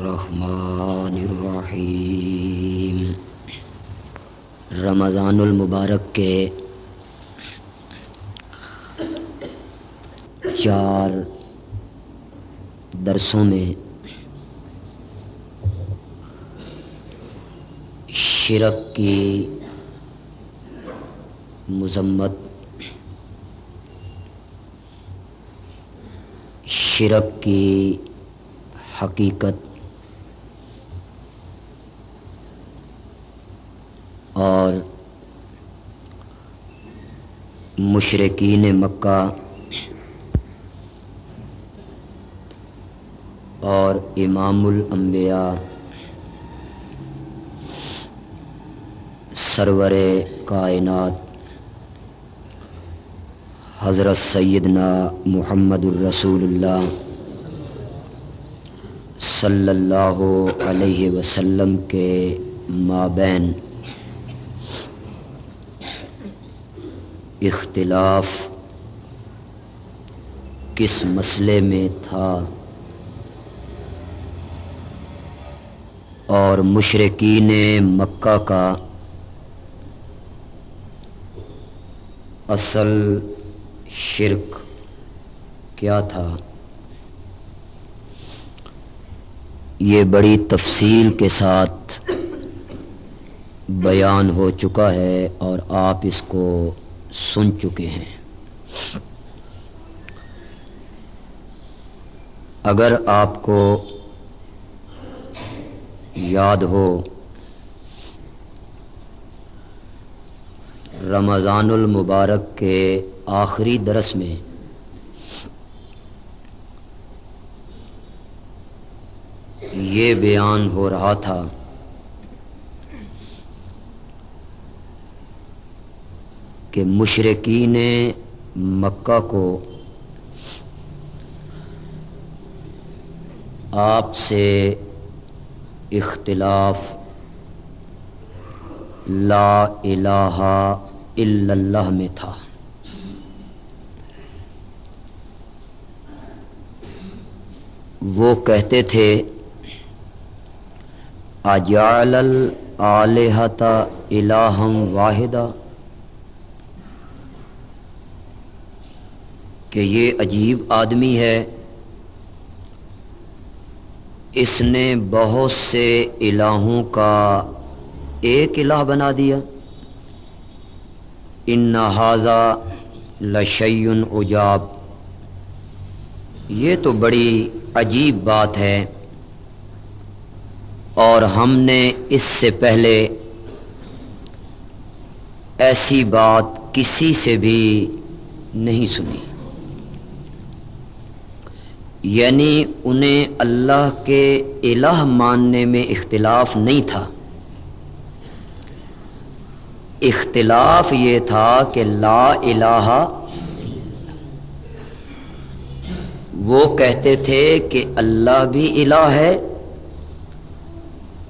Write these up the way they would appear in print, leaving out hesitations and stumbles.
الرحمن الرحیم۔ رمضان المبارک کے 4 درسوں میں شرک کی مذمت، شرک کی حقیقت اور مشرکین مکہ اور امام الانبیاء سرور کائنات حضرت سیدنا محمد الرسول اللہ صلی اللہ علیہ وسلم کے مابین اختلاف کس مسئلے میں تھا اور مشرکین مکہ کا اصل شرک کیا تھا، یہ بڑی تفصیل کے ساتھ بیان ہو چکا ہے اور آپ اس کو سن چکے ہیں۔ اگر آپ کو یاد ہو، رمضان المبارک کے آخری درس میں یہ بیان ہو رہا تھا کہ مشرکین مکہ کو آپ سے اختلاف لا الہ الا اللہ میں تھا۔ وہ کہتے تھے اجعل الآلہۃ الہا واحدا، کہ یہ عجیب آدمی ہے، اس نے بہت سے الہوں کا ایک الہ بنا دیا۔ ان ھذا لشیء عجاب، یہ تو بڑی عجیب بات ہے اور ہم نے اس سے پہلے ایسی بات کسی سے بھی نہیں سنی۔ یعنی انہیں اللہ کے الہ ماننے میں اختلاف نہیں تھا، اختلاف یہ تھا کہ لا الہ، وہ کہتے تھے کہ اللہ بھی الہ ہے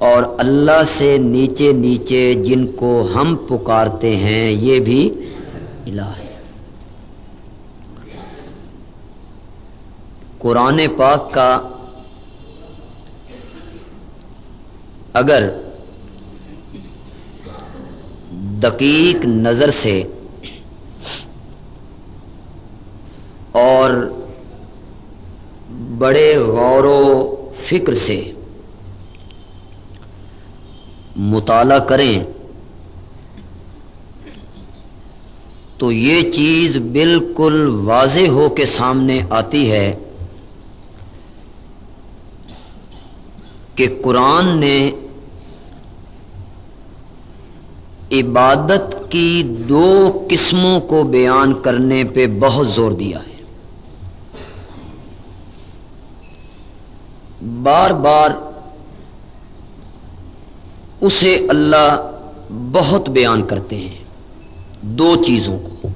اور اللہ سے نیچے نیچے جن کو ہم پکارتے ہیں یہ بھی الہ ہے۔ قرآن پاک کا اگر دقیق نظر سے اور بڑے غور و فکر سے مطالعہ کریں تو یہ چیز بالکل واضح ہو کے سامنے آتی ہے کہ قرآن نے عبادت کی 2 قسموں کو بیان کرنے پہ بہت زور دیا ہے۔ بار بار اسے اللہ بہت بیان کرتے ہیں 2 چیزوں کو۔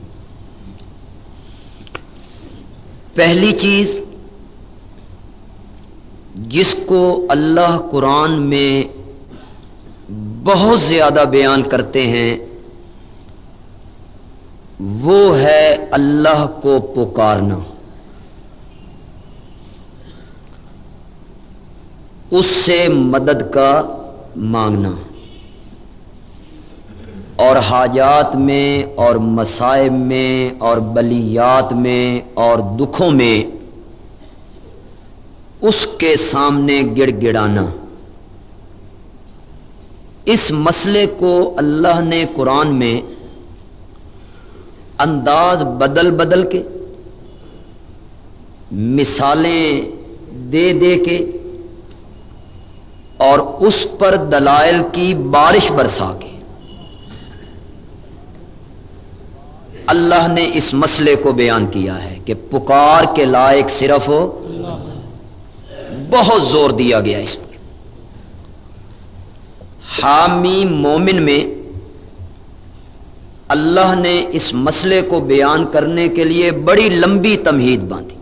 پہلی چیز جس کو اللہ قرآن میں بہت زیادہ بیان کرتے ہیں وہ ہے اللہ کو پکارنا، اس سے مدد کا مانگنا، اور حاجات میں اور مصائب میں اور بلیات میں اور دکھوں میں اس کے سامنے گڑ گڑانا۔ اس مسئلے کو اللہ نے قرآن میں انداز بدل بدل کے، مثالیں دے دے کے اور اس پر دلائل کی بارش برسا کے اللہ نے اس مسئلے کو بیان کیا ہے کہ پکار کے لائق صرف ہو، بہت زور دیا گیا اس پر۔ حامیم مومن میں اللہ نے اس مسئلے کو بیان کرنے کے لیے بڑی لمبی تمہید باندھی۔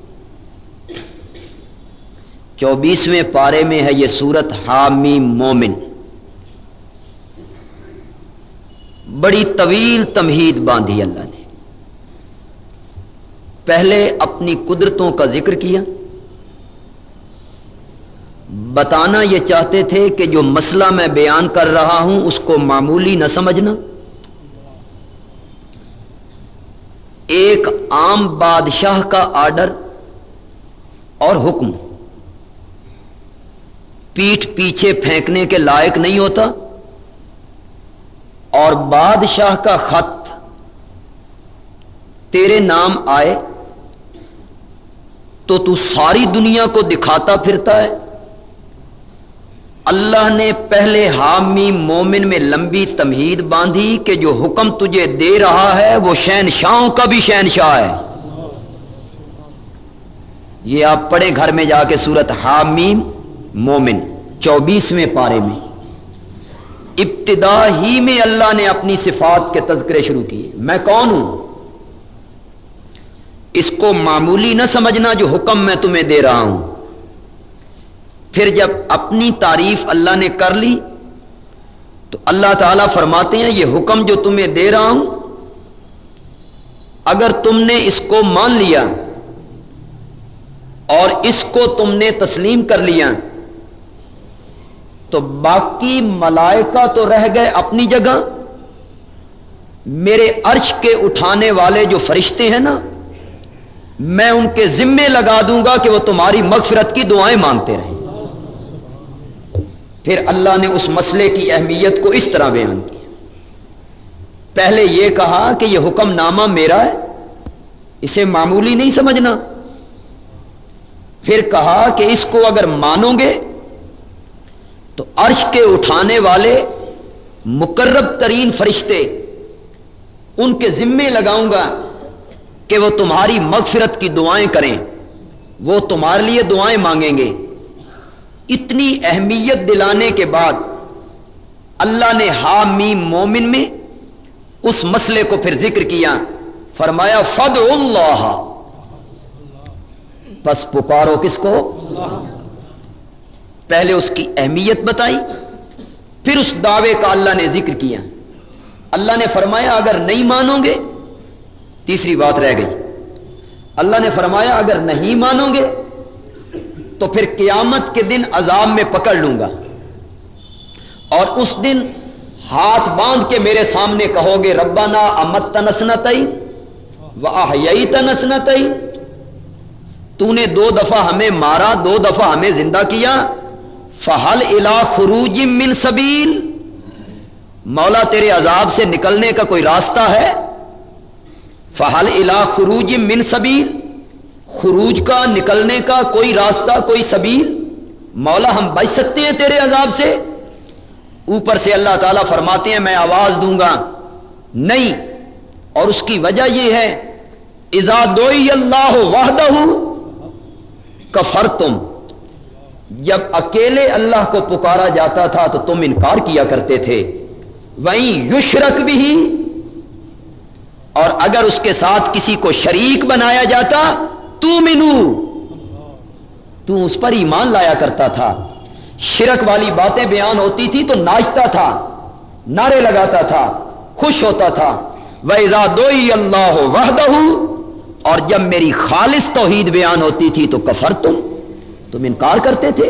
24ویں پارے میں ہے یہ سورت حامیم مومن، بڑی طویل تمہید باندھی اللہ نے۔ پہلے اپنی قدرتوں کا ذکر کیا، بتانا یہ چاہتے تھے کہ جو مسئلہ میں بیان کر رہا ہوں اس کو معمولی نہ سمجھنا۔ ایک عام بادشاہ کا آرڈر اور حکم پیٹھ پیچھے پھینکنے کے لائق نہیں ہوتا، اور بادشاہ کا خط تیرے نام آئے تو ساری دنیا کو دکھاتا پھرتا ہے۔ اللہ نے پہلے حامیم مومن میں لمبی تمہید باندھی کہ جو حکم تجھے دے رہا ہے وہ شہنشاہوں کا بھی شہنشاہ ہے۔ یہ آپ پڑھیں گھر میں جا کے سورت حامیم مومن 24ویں پارے میں، ابتدا ہی میں اللہ نے اپنی صفات کے تذکرے شروع کیے۔ میں کون ہوں اس کو معمولی نہ سمجھنا جو حکم میں تمہیں دے رہا ہوں۔ پھر جب اپنی تعریف اللہ نے کر لی تو اللہ تعالیٰ فرماتے ہیں یہ حکم جو تمہیں دے رہا ہوں اگر تم نے اس کو مان لیا اور اس کو تم نے تسلیم کر لیا تو باقی ملائکہ تو رہ گئے اپنی جگہ، میرے عرش کے اٹھانے والے جو فرشتے ہیں نا، میں ان کے ذمے لگا دوں گا کہ وہ تمہاری مغفرت کی دعائیں مانگتے رہیں۔ پھر اللہ نے اس مسئلے کی اہمیت کو اس طرح بیان کیا۔ پہلے یہ کہا کہ یہ حکم نامہ میرا ہے، اسے معمولی نہیں سمجھنا۔ پھر کہا کہ اس کو اگر مانو گے تو عرش کے اٹھانے والے مقرب ترین فرشتے ان کے ذمے لگاؤں گا کہ وہ تمہاری مغفرت کی دعائیں کریں، وہ تمہارے لیے دعائیں مانگیں گے۔ اتنی اہمیت دلانے کے بعد اللہ نے حامیم مومن میں اس مسئلے کو پھر ذکر کیا، فرمایا فدعوا اللہ، بس پکارو کس کو؟ پہلے اس کی اہمیت بتائی، پھر اس دعوے کا اللہ نے ذکر کیا۔ اللہ نے فرمایا اگر نہیں مانو گے، تیسری بات رہ گئی، اللہ نے فرمایا اگر نہیں مانو گے تو پھر قیامت کے دن عذاب میں پکڑ لوں گا، اور اس دن ہاتھ باندھ کے میرے سامنے کہو گے ربنا امتنا سنتین واحییتنا سنتین، تو نے 2 دفعہ ہمیں مارا، 2 دفعہ ہمیں زندہ کیا، فہل الی خروج من سبیل، مولا تیرے عذاب سے نکلنے کا کوئی راستہ ہے؟ فہل الی خروج من سبیل، خروج کا، نکلنے کا کوئی راستہ، کوئی سبیل؟ مولا ہم بچ سکتے ہیں تیرے عذاب سے؟ اوپر سے اللہ تعالیٰ فرماتے ہیں میں آواز دوں گا نہیں، اور اس کی وجہ یہ ہے اذا دعی اللہ وحدہ کفرتم، جب اکیلے اللہ کو پکارا جاتا تھا تو تم انکار کیا کرتے تھے، وہیں یشرک بھی، اور اگر اس کے ساتھ کسی کو شریک بنایا جاتا تو اس پر ایمان لایا کرتا تھا۔ شرک والی باتیں بیان ہوتی تھی تو ناچتا تھا، نعرے لگاتا تھا، خوش ہوتا تھا۔ وَإِذَا دُعِيَ اللَّهُ وَحْدَهُ، اور جب میری خالص توحید بیان ہوتی تھی تو کفرتم، تم انکار کرتے تھے۔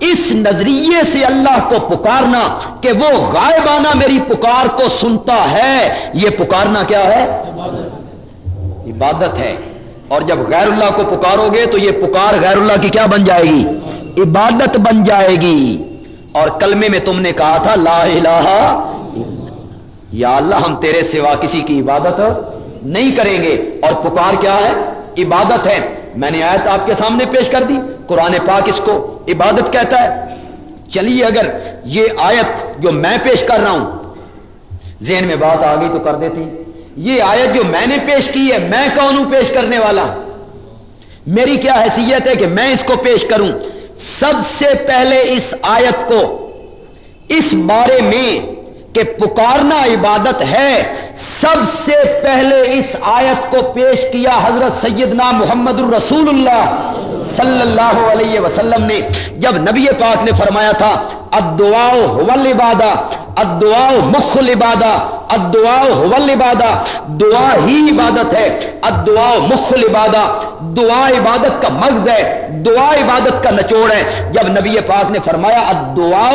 اس نظریے سے اللہ کو پکارنا کہ وہ غائبانہ میری پکار کو سنتا ہے، یہ پکارنا کیا ہے؟ عبادت ہے۔ اور جب غیر اللہ کو پکارو گے تو یہ پکار غیر اللہ کی کیا بن جائے گی؟ عبادت بن جائے گی۔ اور کلمے میں تم نے کہا تھا لا الہ، یا اللہ ہم تیرے سوا کسی کی عبادت نہیں کریں گے، اور پکار کیا ہے؟ عبادت ہے۔ میں نے آیت آپ کے سامنے پیش کر دی، قرآن پاک اس کو عبادت کہتا ہے۔ چلیے اگر یہ آیت جو میں پیش کر رہا ہوں، ذہن میں بات آ گئی تو کر دیتے ہیں، یہ آیت جو میں نے پیش کی ہے، میں کون ہوں پیش کرنے والا؟ میری کیا حیثیت ہے کہ میں اس کو پیش کروں؟ سب سے پہلے اس آیت کو اس بارے میں کہ پکارنا عبادت ہے، سب سے پہلے اس آیت کو پیش کیا حضرت سیدنا محمد الرسول اللہ صلی اللہ علیہ وسلم نے، جب نبی پاک نے فرمایا تھا الدعاء هو العبادہ، الدعاء مخ العبادہ، الدعاء هو العبادہ، دعا ہی عبادت ہے، الدعاء مخ العبادہ، دعا عبادت کا مغز ہے، دعا عبادت کا نچوڑ ہے۔ جب نبی پاک نے فرمایا الدعاء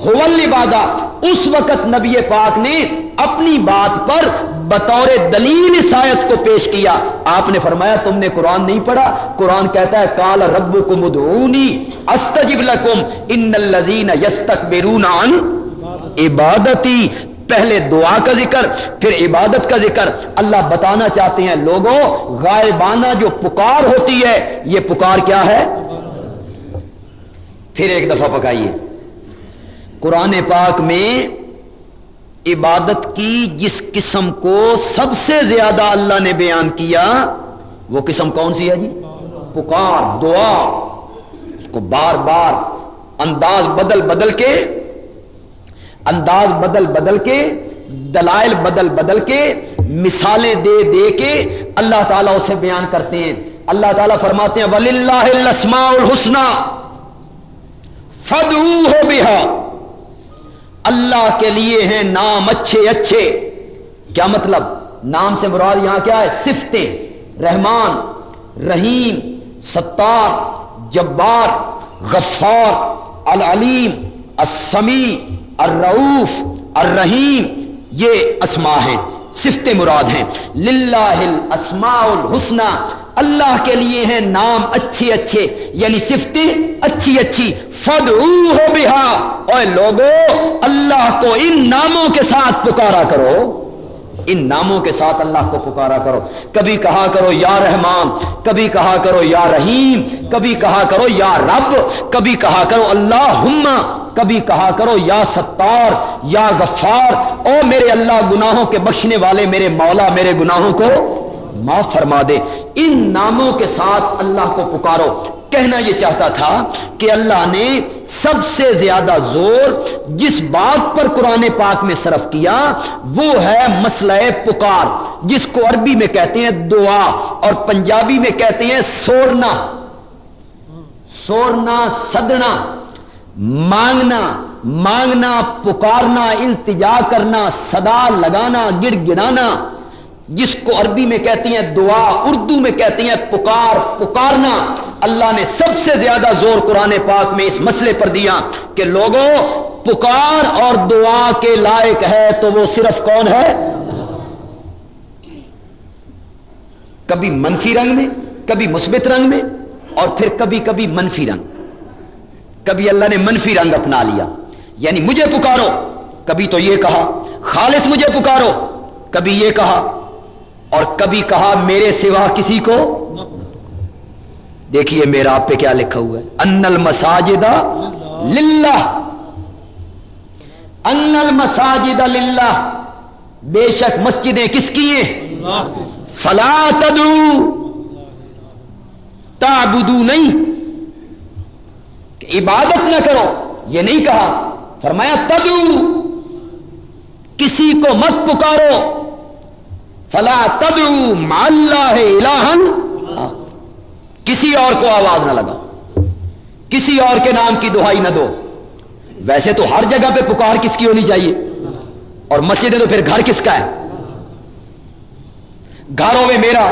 هو العبادہ، اس وقت نبی پاک نے اپنی بات پر بطور دلیل اس آیت کو پیش کیا۔ آپ نے فرمایا تم نے قرآن نہیں پڑھا؟ قرآن کہتا ہے قال ربکم ادعونی استجب لکم ان الذین یستکبرون عن عبادتی۔ پہلے دعا کا ذکر، پھر عبادت کا ذکر۔ اللہ بتانا چاہتے ہیں لوگوں، غائبانہ جو پکار ہوتی ہے یہ پکار کیا ہے؟ پھر ایک دفعہ پکائیے، قرآن پاک میں عبادت کی جس قسم کو سب سے زیادہ اللہ نے بیان کیا وہ قسم کون سی ہے جی؟ پکار، دعا۔ اس کو بار بار انداز بدل بدل کے دلائل بدل بدل کے مثالیں دے دے کے اللہ تعالیٰ اسے بیان کرتے ہیں۔ اللہ تعالیٰ فرماتے ہیں وَلِلَّهِ الْأَسْمَاءُ الْحُسْنَى فَادْعُوهُ بِهَا، اللہ کے لیے ہیں نام اچھے اچھے۔ کیا مطلب؟ نام سے مراد یہاں کیا ہے؟ صفتیں، رحمان، رحیم، ستار، جبار، غفار، العلیم، السمیع، الرؤوف، الرحیم، یہ اسماء ہیں، صفتیں مراد ہیں۔ للہ الاسماء الحسنى، اللہ کے لیے ہیں نام اچھے اچھے، یعنی صفتیں اچھی اچھی۔ فادعوہ بہا، اے لوگو اللہ کو ان ناموں کے ساتھ پکارا کرو، ان ناموں کے ساتھ اللہ کو پکارا کرو۔ کبھی کہا کرو یا رحمان، کبھی کہا کرو یا رحیم، کبھی کہا کرو یا رب، کبھی کہا کرو اللہم، کبھی کہا کرو یا ستار، یا غفار، او میرے اللہ گناہوں کے بخشنے والے، میرے مولا میرے گناہوں کو معاف فرما دے۔ ان ناموں کے ساتھ اللہ کو پکارو۔ کہنا یہ چاہتا تھا کہ اللہ نے سب سے زیادہ زور جس بات پر قرآن پاک میں صرف کیا وہ ہے مسئلہ پکار، جس کو عربی میں کہتے ہیں دعا اور پنجابی میں کہتے ہیں سورنا۔ سورنا، صدنا، مانگنا، پکارنا، التجا کرنا، صدا لگانا، گڑ گڑانا، جس کو عربی میں کہتی ہیں دعا، اردو میں کہتی ہیں پکارنا۔ اللہ نے سب سے زیادہ زور قرآن پاک میں اس مسئلے پر دیا کہ لوگوں پکار اور دعا کے لائق ہے تو وہ صرف کون ہے؟ کبھی منفی رنگ میں، کبھی مثبت رنگ میں، اور پھر کبھی کبھی منفی رنگ۔ کبھی اللہ نے منفی رنگ اپنا لیا، یعنی مجھے پکارو، کبھی تو یہ کہا خالص مجھے پکارو، کبھی یہ کہا، اور کبھی کہا میرے سوا کسی کو۔ دیکھیے میرا آپ پہ کیا لکھا ہوا ہے، ان المساجد للہ، ان المساجد للہ، بے شک مسجدیں کس کی ہیں؟ فلا تدعو، تعبدو نہیں کہ عبادت نہ کرو، یہ نہیں کہا، فرمایا تدعو، کسی کو مت پکارو، فلا تدعو مع اللہ الہا، کسی اور کو آواز نہ لگاؤ، کسی اور کے نام کی دہائی نہ دو۔ ویسے تو ہر جگہ پہ پکار کس کی ہونی چاہیے، اور مسجد تو پھر گھر کس کا ہے؟ گھر ہوے میرا،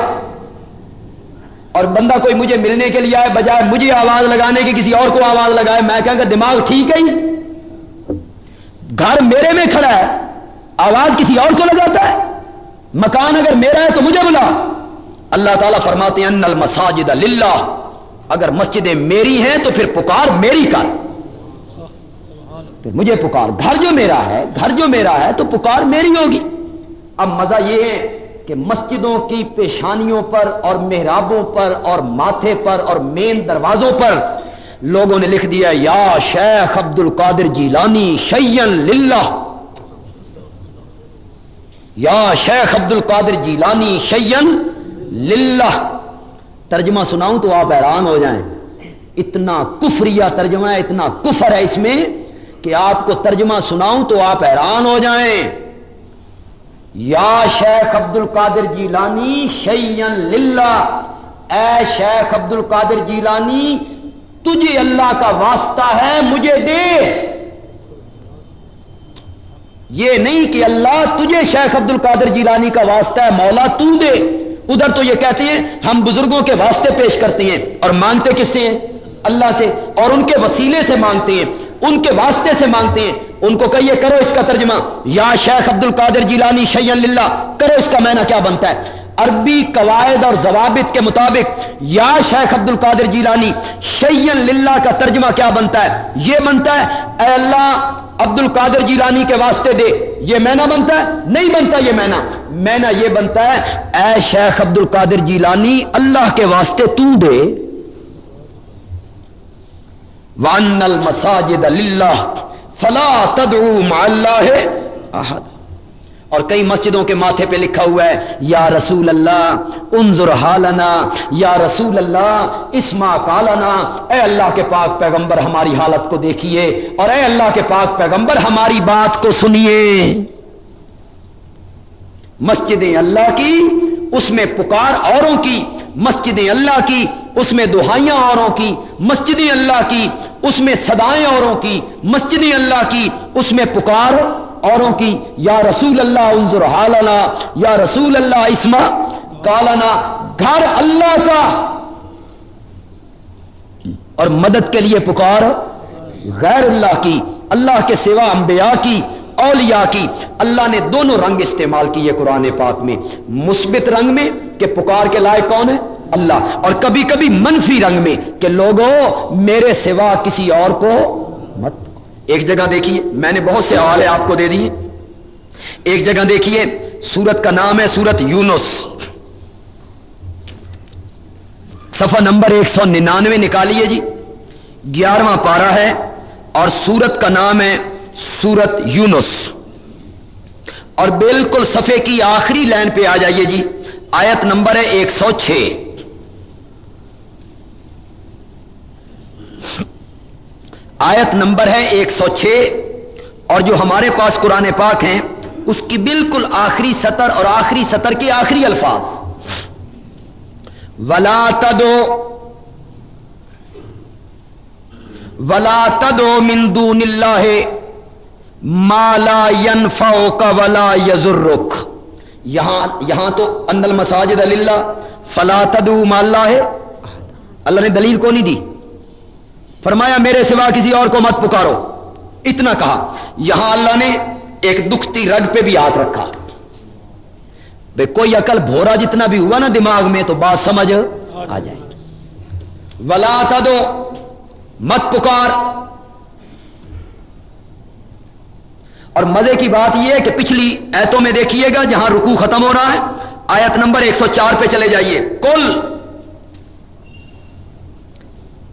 اور بندہ کوئی مجھے ملنے کے لیے آئے، بجائے مجھے آواز لگانے کی کسی اور کو آواز لگائے، میں کہوں گا دماغ ٹھیک ہے ہی؟ گھر میرے میں کھڑا ہے، آواز کسی اور کو لگاتا ہے؟ مکان اگر میرا ہے تو مجھے بلا۔ اللہ تعالیٰ فرماتے ہیں ان المساجد للہ، اگر مسجدیں میری ہیں تو پھر پکار میری کر، پھر مجھے پکار۔ گھر جو میرا ہے تو پکار میری ہوگی۔ اب مزہ یہ ہے کہ مسجدوں کی پیشانیوں پر اور محرابوں پر اور ماتھے پر اور مین دروازوں پر لوگوں نے لکھ دیا یا شیخ عبد القادر جیلانی شیئا للہ، یا شیخ عبد القادر جیلانی شیئا للہ۔ ترجمہ سناؤں تو آپ حیران ہو جائیں، اتنا کفریہ ترجمہ ہے، اتنا کفر ہے اس میں کہ آپ کو ترجمہ سناؤں تو آپ حیران ہو جائیں۔ یا شیخ عبد القادر جیلانی شیئا للہ، اے شیخ عبد القادر جیلانی تجھے اللہ کا واسطہ ہے مجھے دے۔ یہ نہیں کہ اللہ تجھے شیخ عبد القادر جیلانی کا واسطہ ہے مولا تو دے۔ ادھر تو یہ کہتے ہیں ہم بزرگوں کے واسطے پیش کرتے ہیں اور مانگتے کس سے ہیں؟ اللہ سے، اور ان کے وسیلے سے مانگتے ہیں، ان کے واسطے سے مانگتے ہیں۔ ان کو کہیے کرو اس کا ترجمہ، یا شیخ عبد القادر جیلانی شیئا للہ، کرو اس کا معنی کیا بنتا ہے؟ عربی قواعد اور ضوابط کے مطابق یا شیخ عبد القادر جیلانی شیئا للہ کا ترجمہ کیا بنتا ہے؟ یہ بنتا ہے اے اللہ عبد القادر جیلانی کے واسطے دے۔ یہ معنی بنتا ہے؟ نہیں بنتا یہ معنی یہ بنتا ہے اے شیخ عبد القادر جیلانی اللہ کے واسطے تو دے۔ وَأَنَّ الْمَسَاجِدَ لِلَّهِ فَلَا تَدْعُوا مَعَ اللَّهِ أَحَدًا۔ اور کئی مسجدوں کے ماتھے پہ لکھا ہوا ہے یا رسول اللہ انظر حالنا، یا رسول اللہ اسمع قالنا، اے اللہ کے پاک پیغمبر ہماری حالت کو دیکھیے، اور اے اللہ کے پاک پیغمبر ہماری بات کو سنیے۔ مسجدیں اللہ کی اس میں پکار اوروں کی، مسجدیں اللہ کی اس میں دعائیاں اوروں کی، مسجدیں اللہ کی اس میں صدائیں اوروں کی، مسجدیں اللہ کی اس میں پکار اوروں کی۔ یا رسول اللہ انظر حالنا، یا رسول اللہ اسمع قالنا۔ گھر اللہ کا اور مدد کے لیے پکار غیر اللہ کی، اللہ کے سوا انبیاء کی، اولیاء کی۔ اللہ نے دونوں رنگ استعمال کیے قرآن پاک میں، مثبت رنگ میں کہ پکار کے لائق کون ہے؟ اللہ، اور کبھی کبھی منفی رنگ میں کہ لوگوں میرے سوا کسی اور کو مت۔ ایک جگہ دیکھیے، میں نے بہت سے حوالے آپ کو دے دیے، ایک جگہ دیکھیے سورت کا نام ہے سورت یونس، صفحہ نمبر 199 نکالیے جی، 11واں پارہ ہے اور سورت کا نام ہے سورت یونس، اور بالکل صفحے کی آخری لائن پہ آ جائیے جی، آیت نمبر ہے 106۔ آیت نمبر ہے 106، اور جو ہمارے پاس قرآن پاک ہیں اس کی بالکل آخری سطر اور آخری سطر کے آخری الفاظ، وَلَا تَدْعُ مِن دُونِ اللَّهِ مَا لَا يَنفَعُكَ وَلَا يَضُرُّكَ۔ یہاں تو ان المساجد للہ فلا تدعوا مع اللہ، اللہ نے دلیل کو نہیں دی، فرمایا میرے سوا کسی اور کو مت پکارو، اتنا کہا۔ یہاں اللہ نے ایک دکھتی رگ پہ بھی ہاتھ رکھا، بے کوئی عقل بھورا جتنا بھی ہوا نا دماغ میں تو بات سمجھ آ جائے گی۔ ولا تدعو، مت پکار۔ اور مزے کی بات یہ ہے کہ پچھلی ایتوں میں دیکھیے گا جہاں رکوع ختم ہو رہا ہے، آیت نمبر 104 پہ چلے جائیے، کل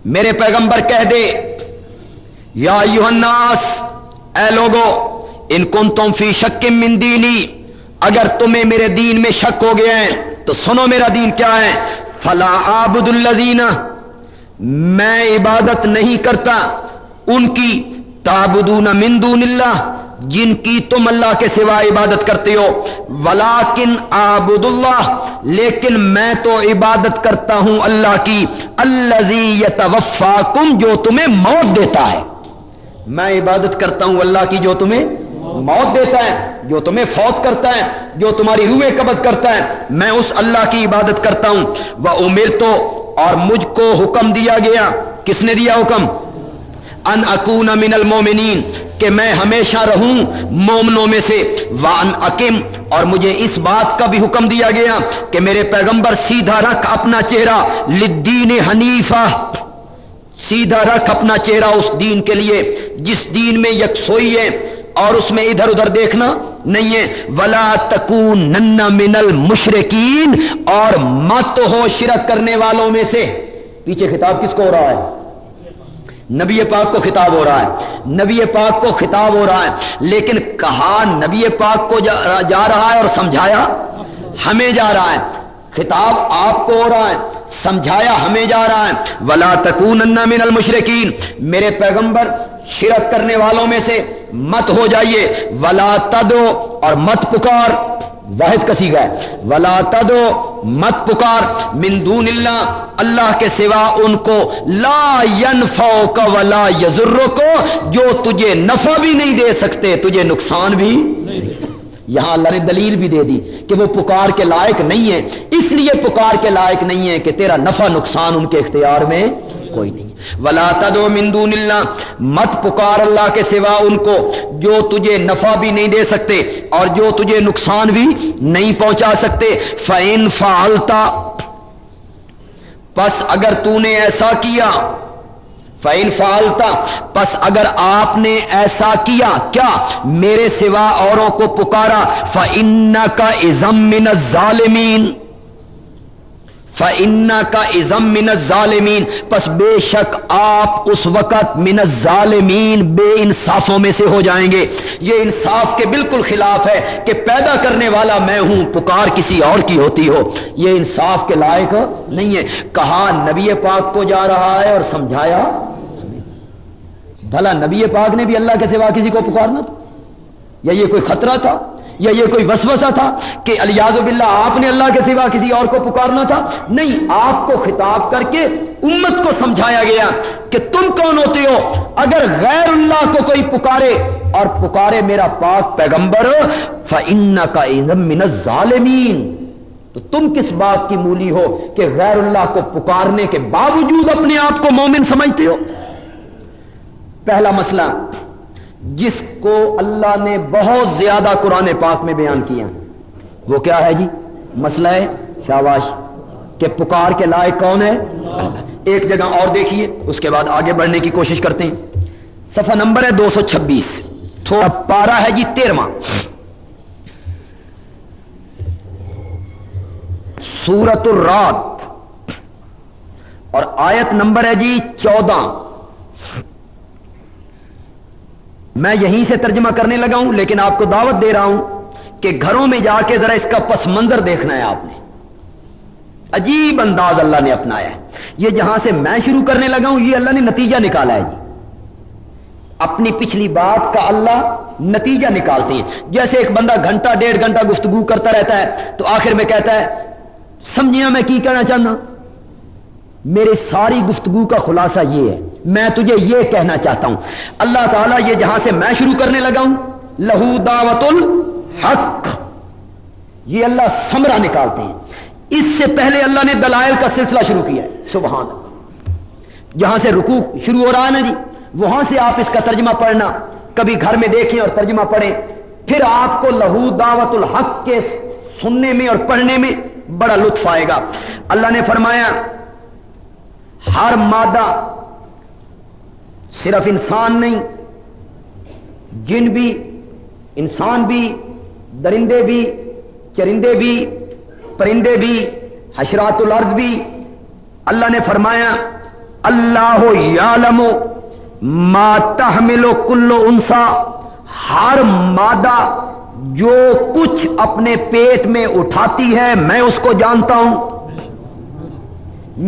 میرے پیغمبر کہہ دے یا ایھا الناس، اے لوگو، ان کنتم فی شک من دینی، اگر تمہیں میرے دین میں شک ہو گیا ہے تو سنو میرا دین کیا ہے۔ فلا اعبد الذین، میں عبادت نہیں کرتا ان کی، تعبدون من دون اللہ، جن کی تم اللہ کے سوا عبادت کرتے ہو، ولیکن اعبد اللہ، لیکن میں تو عبادت کرتا ہوں اللہ کی، الذی یتوفاکم، جو تمہیں موت دیتا ہے۔ میں عبادت کرتا ہوں اللہ کی جو تمہیں موت دیتا ہے, جو تمہیں فوت کرتا ہے, جو تمہاری روحیں قبض کرتا ہے, میں اس اللہ کی عبادت کرتا ہوں. وَأُمِرْتُ, اور مجھ کو حکم دیا گیا. کس نے دیا حکم؟ ان اکون من المومنین, کہ میں ہمیشہ رہوں مومنوں میں سے. وان اقم, اور مجھے اس بات کا بھی حکم دیا گیا کہ میرے پیغمبر سیدھا رکھ اپنا چہرہ, للدین حنیفہ, سیدھا رکھ اپنا چہرہ اس دین کے لیے جس دین میں یکسوئی ہے اور اس میں ادھر ادھر دیکھنا نہیں ہے. ولا تکونن من المشرکین, اور مت ہو شرک کرنے والوں میں سے. پیچھے خطاب کس کو ہو رہا ہے؟ نبی پاک کو خطاب ہو رہا ہے, نبی پاک کو خطاب ہو رہا ہے, لیکن کہا نبی پاک کو جا رہا ہے اور سمجھایا ہمیں جا رہا ہے. خطاب آپ کو ہو رہا ہے, سمجھایا ہمیں جا رہا ہے. ولا تکونن من المشرکین, میرے پیغمبر شرک کرنے والوں میں سے مت ہو جائیے. ولا تدعو, اور مت پکار, واحد کا صیغہ ہے. ولا تدعو, مت پکار, من دون اللہ, اللہ کے سوا ان کو, لا ینفعک ولا یضرک, جو تجھے نفع بھی نہیں دے سکتے تجھے نقصان بھی نہیں. یہاں اللہ نے دلیل بھی دے دی کہ وہ پکار کے لائق نہیں ہے, اس لیے پکار کے لائق نہیں ہے کہ تیرا نفع نقصان ان کے اختیار میں کوئی نہیں. ولا تدعو من دون اللہ, مت پکار اللہ کے سوا ان کو جو تجھے نفع بھی نہیں دے سکتے اور جو تجھے نقصان بھی نہیں پہنچا سکتے. فَإِن فَعَلْتَ, پس اگر تو نے ایسا کیا, فَإِن فَعَلْتَ, پس اگر آپ نے ایسا کیا, کیا میرے سوا اوروں کو پکارا, فَإِنَّكَ إِذًا مِّنَ الظَّالِمِينَ, فَإِنَّكَ إِذًا مِّنَ الظَّالِمِينَ, پس بے شک آپ اس وقت من الظالمین, بے انصافوں میں سے ہو جائیں گے. یہ انصاف کے بالکل خلاف ہے کہ پیدا کرنے والا میں ہوں, پکار کسی اور کی ہوتی ہو, یہ انصاف کے لائق نہیں ہے. کہا نبی پاک کو جا رہا ہے اور سمجھایا. بھلا نبی پاک نے بھی اللہ کے سوا کسی کو پکارنا تھا, یا یہ کوئی خطرہ تھا, یا یہ کوئی وسوسہ تھا کہ الیاذ باللہ آپ نے اللہ کے سوا کسی اور کو پکارنا تھا؟ نہیں, آپ کو خطاب کر کے امت کو سمجھایا گیا کہ تم کون ہوتے ہو اگر غیر اللہ کو کوئی پکارے اور پکارے میرا پاک پیغمبر, فَإِنَّكَ إِذًا مِّنَ الظَّالِمِينَ, تو تم کس بات کی مولی ہو کہ غیر اللہ کو پکارنے کے باوجود اپنے آپ کو مومن سمجھتے ہو. پہلا مسئلہ جس کو اللہ نے بہت زیادہ قرآن پاک میں بیان کیا وہ کیا ہے جی؟ مسئلہ ہے شاباش کہ پکار کے لائق کون ہے؟ اللہ. ایک جگہ اور دیکھیے, اس کے بعد آگے بڑھنے کی کوشش کرتے ہیں. صفحہ نمبر ہے 226, تھوڑا پارا ہے جی 13واں, سورۃ الرعد, اور آیت نمبر ہے جی 14. میں یہیں سے ترجمہ کرنے لگا ہوں, لیکن آپ کو دعوت دے رہا ہوں کہ گھروں میں جا کے ذرا اس کا پس منظر دیکھنا ہے. آپ نے عجیب انداز اللہ نے اپنایا ہے. یہ جہاں سے میں شروع کرنے لگا ہوں یہ اللہ نے نتیجہ نکالا ہے جی. اپنی پچھلی بات کا اللہ نتیجہ نکالتے ہیں. جیسے ایک بندہ گھنٹہ 1.5 گھنٹہ گفتگو کرتا رہتا ہے تو آخر میں کہتا ہے سمجھیا میں کی کہنا چاہنا, میرے ساری گفتگو کا خلاصہ یہ ہے, میں تجھے یہ کہنا چاہتا ہوں. اللہ تعالیٰ یہ جہاں سے میں شروع کرنے لگا ہوں لہو دعوت الحق, یہ اللہ ثمرہ نکالتے ہیں. اس سے پہلے اللہ نے دلائل کا سلسلہ شروع کیا ہے. سبحان اللہ, جہاں سے رکوع شروع ہو رہا ہے نا جی, وہاں سے آپ اس کا ترجمہ پڑھنا, کبھی گھر میں دیکھیں اور ترجمہ پڑھیں, پھر آپ کو لہو دعوت الحق کے سننے میں اور پڑھنے میں بڑا لطف آئے گا. اللہ نے فرمایا ہر مادہ, صرف انسان نہیں, جن بھی, انسان بھی, درندے بھی, چرندے بھی, پرندے بھی, حشرات الارض بھی, اللہ نے فرمایا اللہ یعلم ما تحمل کل انثی, ہر مادہ جو کچھ اپنے پیٹ میں اٹھاتی ہے میں اس کو جانتا ہوں,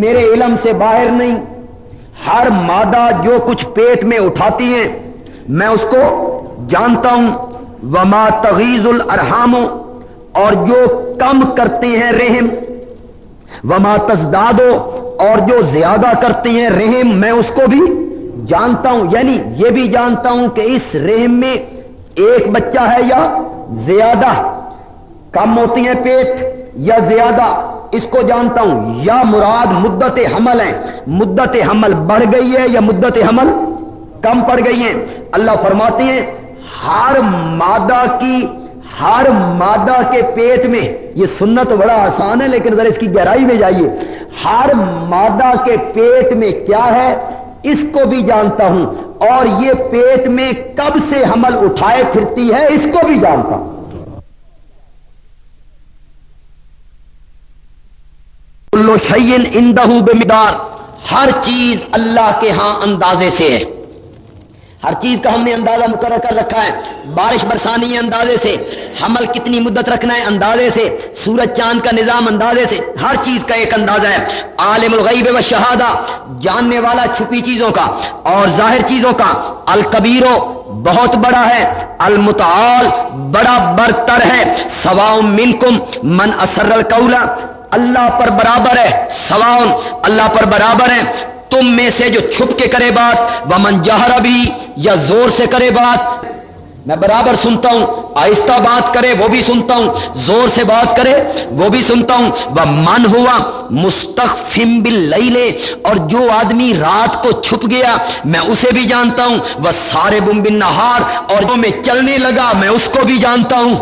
میرے علم سے باہر نہیں. ہر مادہ جو کچھ پیٹ میں اٹھاتی ہے میں اس کو جانتا ہوں. وما تغیظ الارحام, اور جو کم کرتے ہیں رحم. وما تزداد, اور جو زیادہ کرتے ہیں رحم میں اس کو بھی جانتا ہوں. یعنی یہ بھی جانتا ہوں کہ اس رحم میں ایک بچہ ہے یا زیادہ، کم ہوتی ہیں پیٹ یا زیادہ، اس کو جانتا ہوں، یا مراد مدت حمل ہے، مدت حمل بڑھ گئی ہے یا مدت حمل کم پڑ گئی ہیں۔ اللہ فرماتے ہیں ہر مادہ کے پیٹ میں، یہ سننا تو بڑا آسان ہے لیکن ذرا اس کی گہرائی میں جائیے، ہر مادہ کے پیٹ میں کیا ہے اس کو بھی جانتا ہوں، اور یہ پیٹ میں کب سے حمل اٹھائے پھرتی ہے اس کو بھی جانتا ہوں۔ کل شیء عندہ بمقدار، ہر چیز اللہ کے ہاں اندازے سے ہے، ہر چیز کا ہم نے اندازہ مقرر کر رکھا ہے، بارش برسانی ہے اندازے سے، حمل کتنی مدت رکھنا ہے اندازے سے، سورج چاند کا نظام اندازے سے، ہر چیز کا ایک اندازہ ہے۔ عالم الغیب والشہادہ، جاننے والا چھپی چیزوں کا اور ظاہر چیزوں کا، الکبیر بہت بڑا ہے، المتعال بڑا برتر ہے، سواء منکم من اسر القول، اللہ پر برابر ہے، سواء اللہ پر برابر ہے تم میں سے جو چھپ کے کرے بات، ومن جہر بھی یا زور سے کرے بات، میں برابر سنتا ہوں، آہستہ بات کرے وہ بھی سنتا ہوں، زور سے بات کرے وہ بھی سنتا ہوں، ومن ہوا مستخفٍ باللیل، اور جو آدمی رات کو چھپ گیا میں اسے بھی جانتا ہوں، وسارب بالنہار، اور جو میں چلنے لگا میں اس کو بھی جانتا ہوں،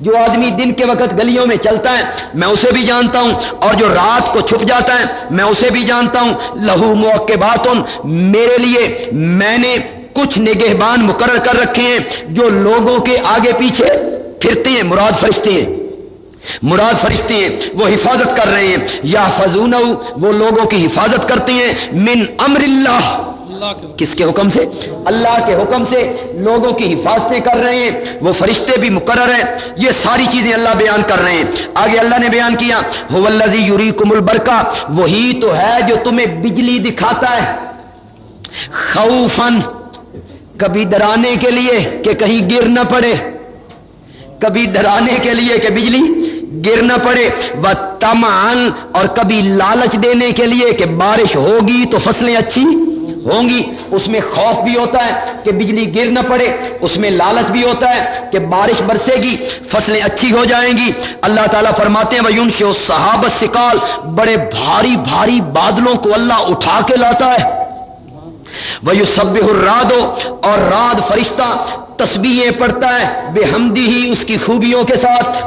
جو آدمی دن کے وقت گلیوں میں چلتا ہے میں اسے بھی جانتا ہوں، اور جو رات کو چھپ جاتا ہے میں اسے بھی جانتا ہوں۔ لہو معقبات، میرے لیے میں نے کچھ نگہبان مقرر کر رکھے ہیں جو لوگوں کے آگے پیچھے پھرتے ہیں، مراد فرشتے ہیں، مراد فرشتے ہیں، وہ حفاظت کر رہے ہیں، یحفظونہ وہ لوگوں کی حفاظت کرتے ہیں، من امر اللہ، کس کے حکم سے؟ اللہ کے حکم سے لوگوں کی حفاظتیں کر رہے ہیں، وہ فرشتے بھی مقرر ہیں، یہ ساری چیزیں اللہ بیان کر رہے ہیں۔ آگے اللہ نے بیان کیا هو الذی یریکم البرق، وہی تو ہے جو تمہیں بجلی دکھاتا ہے، خوفاً کبھی ڈرانے کے لیے کہ کہیں گر نہ پڑے، کبھی ڈرانے کے لیے کہ بجلی گر نہ پڑے، وطمعاً اور کبھی لالچ دینے کے لیے کہ بارش ہوگی تو فصلیں اچھی ہوں گی، اس میں خوف بھی ہوتا ہے کہ بجلی گر نہ پڑے، اس میں لالچ بھی ہوتا ہے کہ بارش برسے گی فصلیں اچھی ہو جائیں گی۔ اللہ تعالیٰ فرماتے ہیں وَيُنشِئُ السَّحَابَ الثِّقَالَ، بڑے بھاری بھاری بادلوں کو اللہ اٹھا کے لاتا ہے، وَيُسَبِّحُ الرَّعْدُ، اور رعد فرشتہ تسبیحیں پڑھتا ہے، بِحَمْدِهِ اس کی خوبیوں کے ساتھ۔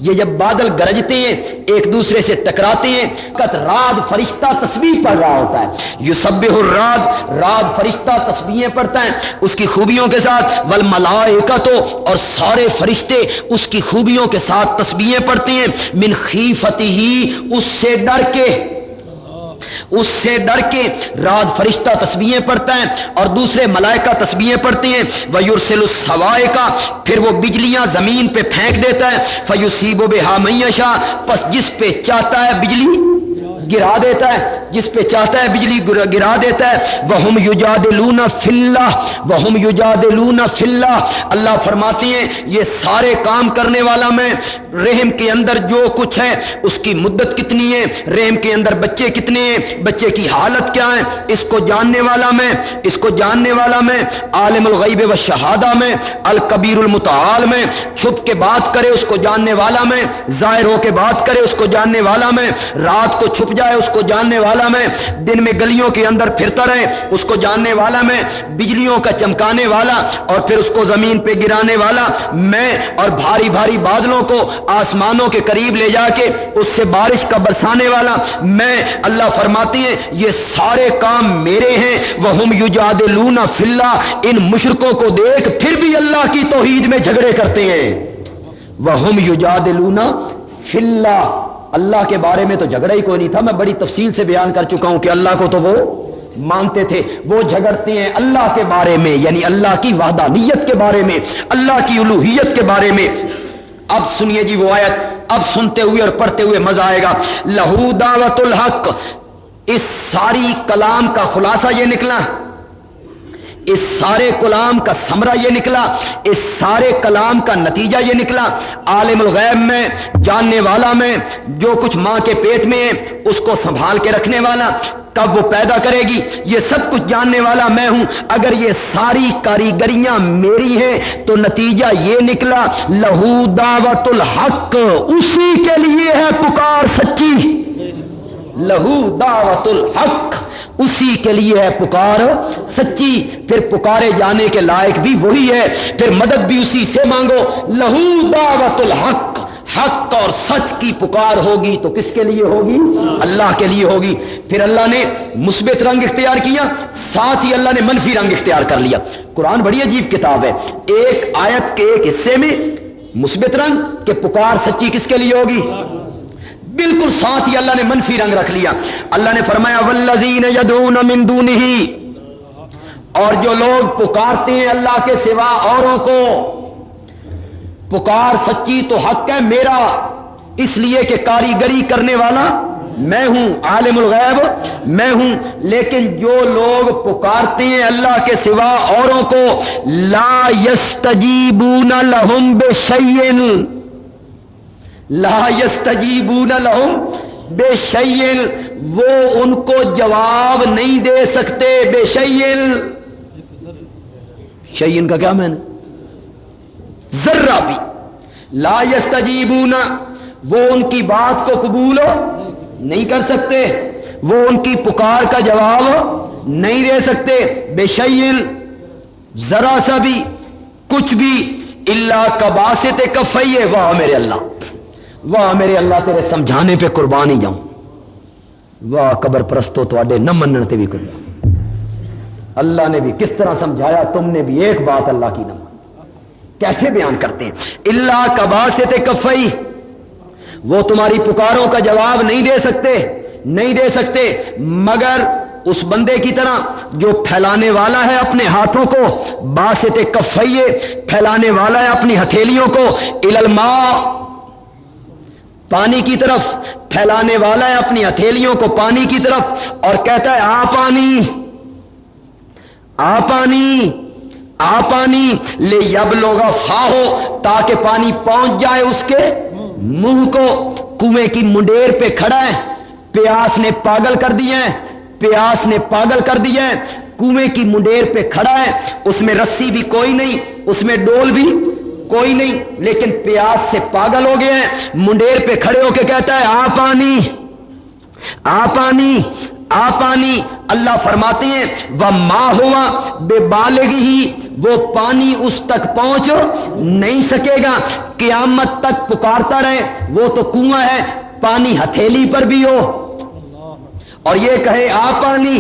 یہ جب بادل گرجتے ہیں ایک دوسرے سے ٹکراتے ہیں، رعد فرشتہ تسبیح پڑھ رہا ہوتا ہے، یسبح الرعد، رعد فرشتہ تسبیحیں پڑھتا ہے اس کی خوبیوں کے ساتھ، والملائکۃ، اور سارے فرشتے اس کی خوبیوں کے ساتھ تسبیحیں پڑھتے ہیں، من خیفتہ، اس سے ڈر کے، اس سے ڈر کے رعد فرشتہ تسبیحیں پڑھتا ہے اور دوسرے ملائکہ تسبیحیں پڑھتے ہیں، وَيُرْسِلُ الصَّوَاعِقَ، پھر وہ بجلیاں زمین پہ پھینک دیتا ہے، فَيُصِيبُ بِهَا مَن يَشَاءُ، پس جس پہ چاہتا ہے بجلی گرا دیتا ہے، جس پہ چاہتا ہے بجلی گرا دیتا ہے۔ وَهُمْ يُجَادِلُونَ فِي اللَّهِ، وَهُمْ يُجَادِلُونَ فِي اللَّهِ، اللہ فرماتے ہیں یہ سارے کام کرنے والا میں، رحم کے اندر جو کچھ ہے اس کی مدت کتنی ہے، رحم کے اندر بچے کتنے ہیں، بچے کی حالت کیا ہے، اس کو جاننے والا میں، اس کو جاننے والا میں، عالم الغیب والشہادہ میں، الکبیر المتعال میں، چھپ کے بات کرے اس کو جاننے والا میں، ظاہر ہو کے بات کرے اس کو جاننے والا میں، رات کو چھپ جائے اس کو جاننے والا میں، دن میں گلیوں کے اندر پھرتا رہے اس کو جاننے والا میں، بجلیوں کا چمکانے والا اور پھر اس کو زمین پہ گرانے والا میں، اور بھاری بھاری بادلوں کو آسمانوں کے قریب لے جا کے اس سے بارش کا برسانے والا میں۔ اللہ فرماتے ہیں یہ سارے کام میرے ہیں۔ وَهُمْ يُجَادِلُونَ فِي اللَّهِ، ان مشرکوں کو دیکھ پھر بھی اللہ کی توحید میں جھگڑے کرتے ہیں۔ وَهُمْ يُجَادِلُونَ فِي اللَّهِ، اللہ کے بارے میں تو جھگڑا ہی کوئی نہیں تھا، میں بڑی تفصیل سے بیان کر چکا ہوں کہ اللہ کو تو وہ مانتے تھے، وہ جھگڑتے ہیں اللہ کے بارے میں، یعنی اللہ کی وحدانیت کے بارے میں، اللہ کی الوہیت کے بارے میں۔ اب سنیے جی وہ آیت، اب سنتے ہوئے اور پڑھتے ہوئے مزہ آئے گا۔ لہو دعوت الحق، اس ساری کلام کا خلاصہ یہ نکلا، اس سارے کلام کا ثمرہ یہ نکلا، اس سارے کلام کا نتیجہ یہ نکلا، عالم الغیب میں، جاننے والا میں، جو کچھ ماں کے پیٹ میں ہے اس کو سنبھال کے رکھنے والا، کب وہ پیدا کرے گی یہ سب کچھ جاننے والا میں ہوں، اگر یہ ساری کاریگریاں میری ہیں تو نتیجہ یہ نکلا لہو دعوت الحق، اسی کے لیے ہے پکار سچی، لہو دعوت الحق، اسی کے لیے ہے پکار سچی، پھر پکارے جانے کے لائق بھی وہی ہے، پھر مدد بھی اسی سے مانگو، لہو دعوت الحق، حق اور سچ کی پکار ہوگی تو کس کے لیے ہوگی؟ اللہ کے لیے ہوگی۔ پھر اللہ نے مثبت رنگ اختیار کیا، ساتھ ہی اللہ نے منفی رنگ اختیار کر لیا۔ قرآن بڑی عجیب کتاب ہے، ایک آیت کے ایک حصے میں مثبت رنگ کہ پکار سچی کس کے لیے ہوگی، بالکل ساتھ ہی اللہ نے منفی رنگ رکھ لیا۔ اللہ نے فرمایا والذین یدعون من دونہ، اور جو لوگ پکارتے ہیں اللہ کے سوا اوروں کو، پکار سچی تو حق ہے میرا، اس لیے کہ کاریگری کرنے والا میں ہوں، عالم الغیب میں ہوں، لیکن جو لوگ پکارتے ہیں اللہ کے سوا اوروں کو، لا یستجیبون لہم بشیء، لا یستجیبون لہم بشیء، وہ ان کو جواب نہیں دے سکتے، بشیء، شیء کا کیا معنی؟ ذرہ بھی، لا یستجیبون، وہ ان کی بات کو قبول نہیں کر سکتے، وہ ان کی پکار کا جواب نہیں دے سکتے، بشیء، ذرا سا بھی، کچھ بھی، الا کباسط کفیہ، واہ میرے اللہ، واہ میرے اللہ تیرے سمجھانے پہ قربان ہی جاؤں، واہ قبر پرستو تواڈے نہ منن تے بھی قربان، اللہ نے بھی کس طرح سمجھایا، تم نے بھی ایک بات اللہ کی نہ مانی، کیسے بیان کرتے ہیں، الا کباسط کفیہ، وہ تمہاری پکاروں کا جواب نہیں دے سکتے، نہیں دے سکتے مگر اس بندے کی طرح جو پھیلانے والا ہے اپنے ہاتھوں کو، باسط کفیہ، پھیلانے والا ہے اپنی ہتھیلیوں کو، الی الماء، پانی کی طرف، پھیلانے والا ہے اپنی ہتھیلیوں کو پانی کی طرف، اور کہتا ہے آ پانی، آ پانی، آ پانی، لے یبلغ فاہو، تاکہ پانی پہنچ جائے اس کے منہ کو۔ کنویں کی منڈیر پہ کھڑا ہے، پیاس نے پاگل کر دیا ہے، پیاس نے پاگل کر دیا ہے، کنویں کی منڈیر پہ کھڑا ہے، اس میں رسی بھی کوئی نہیں، اس میں ڈول بھی کوئی نہیں، لیکن پیاس سے پاگل ہو گیا ہے، منڈیر پہ کھڑے ہو کے کہتا ہے آ پانی، آ پانی، آ پانی۔ اللہ فرماتے ہیں وَمَا هُوَ بِبَالِغِهِ، وہ پانی اس تک پہنچ نہیں سکے گا، قیامت تک پکارتا رہے، وہ تو کنواں ہے، پانی ہتھیلی پر بھی ہو اور یہ کہے آ پانی،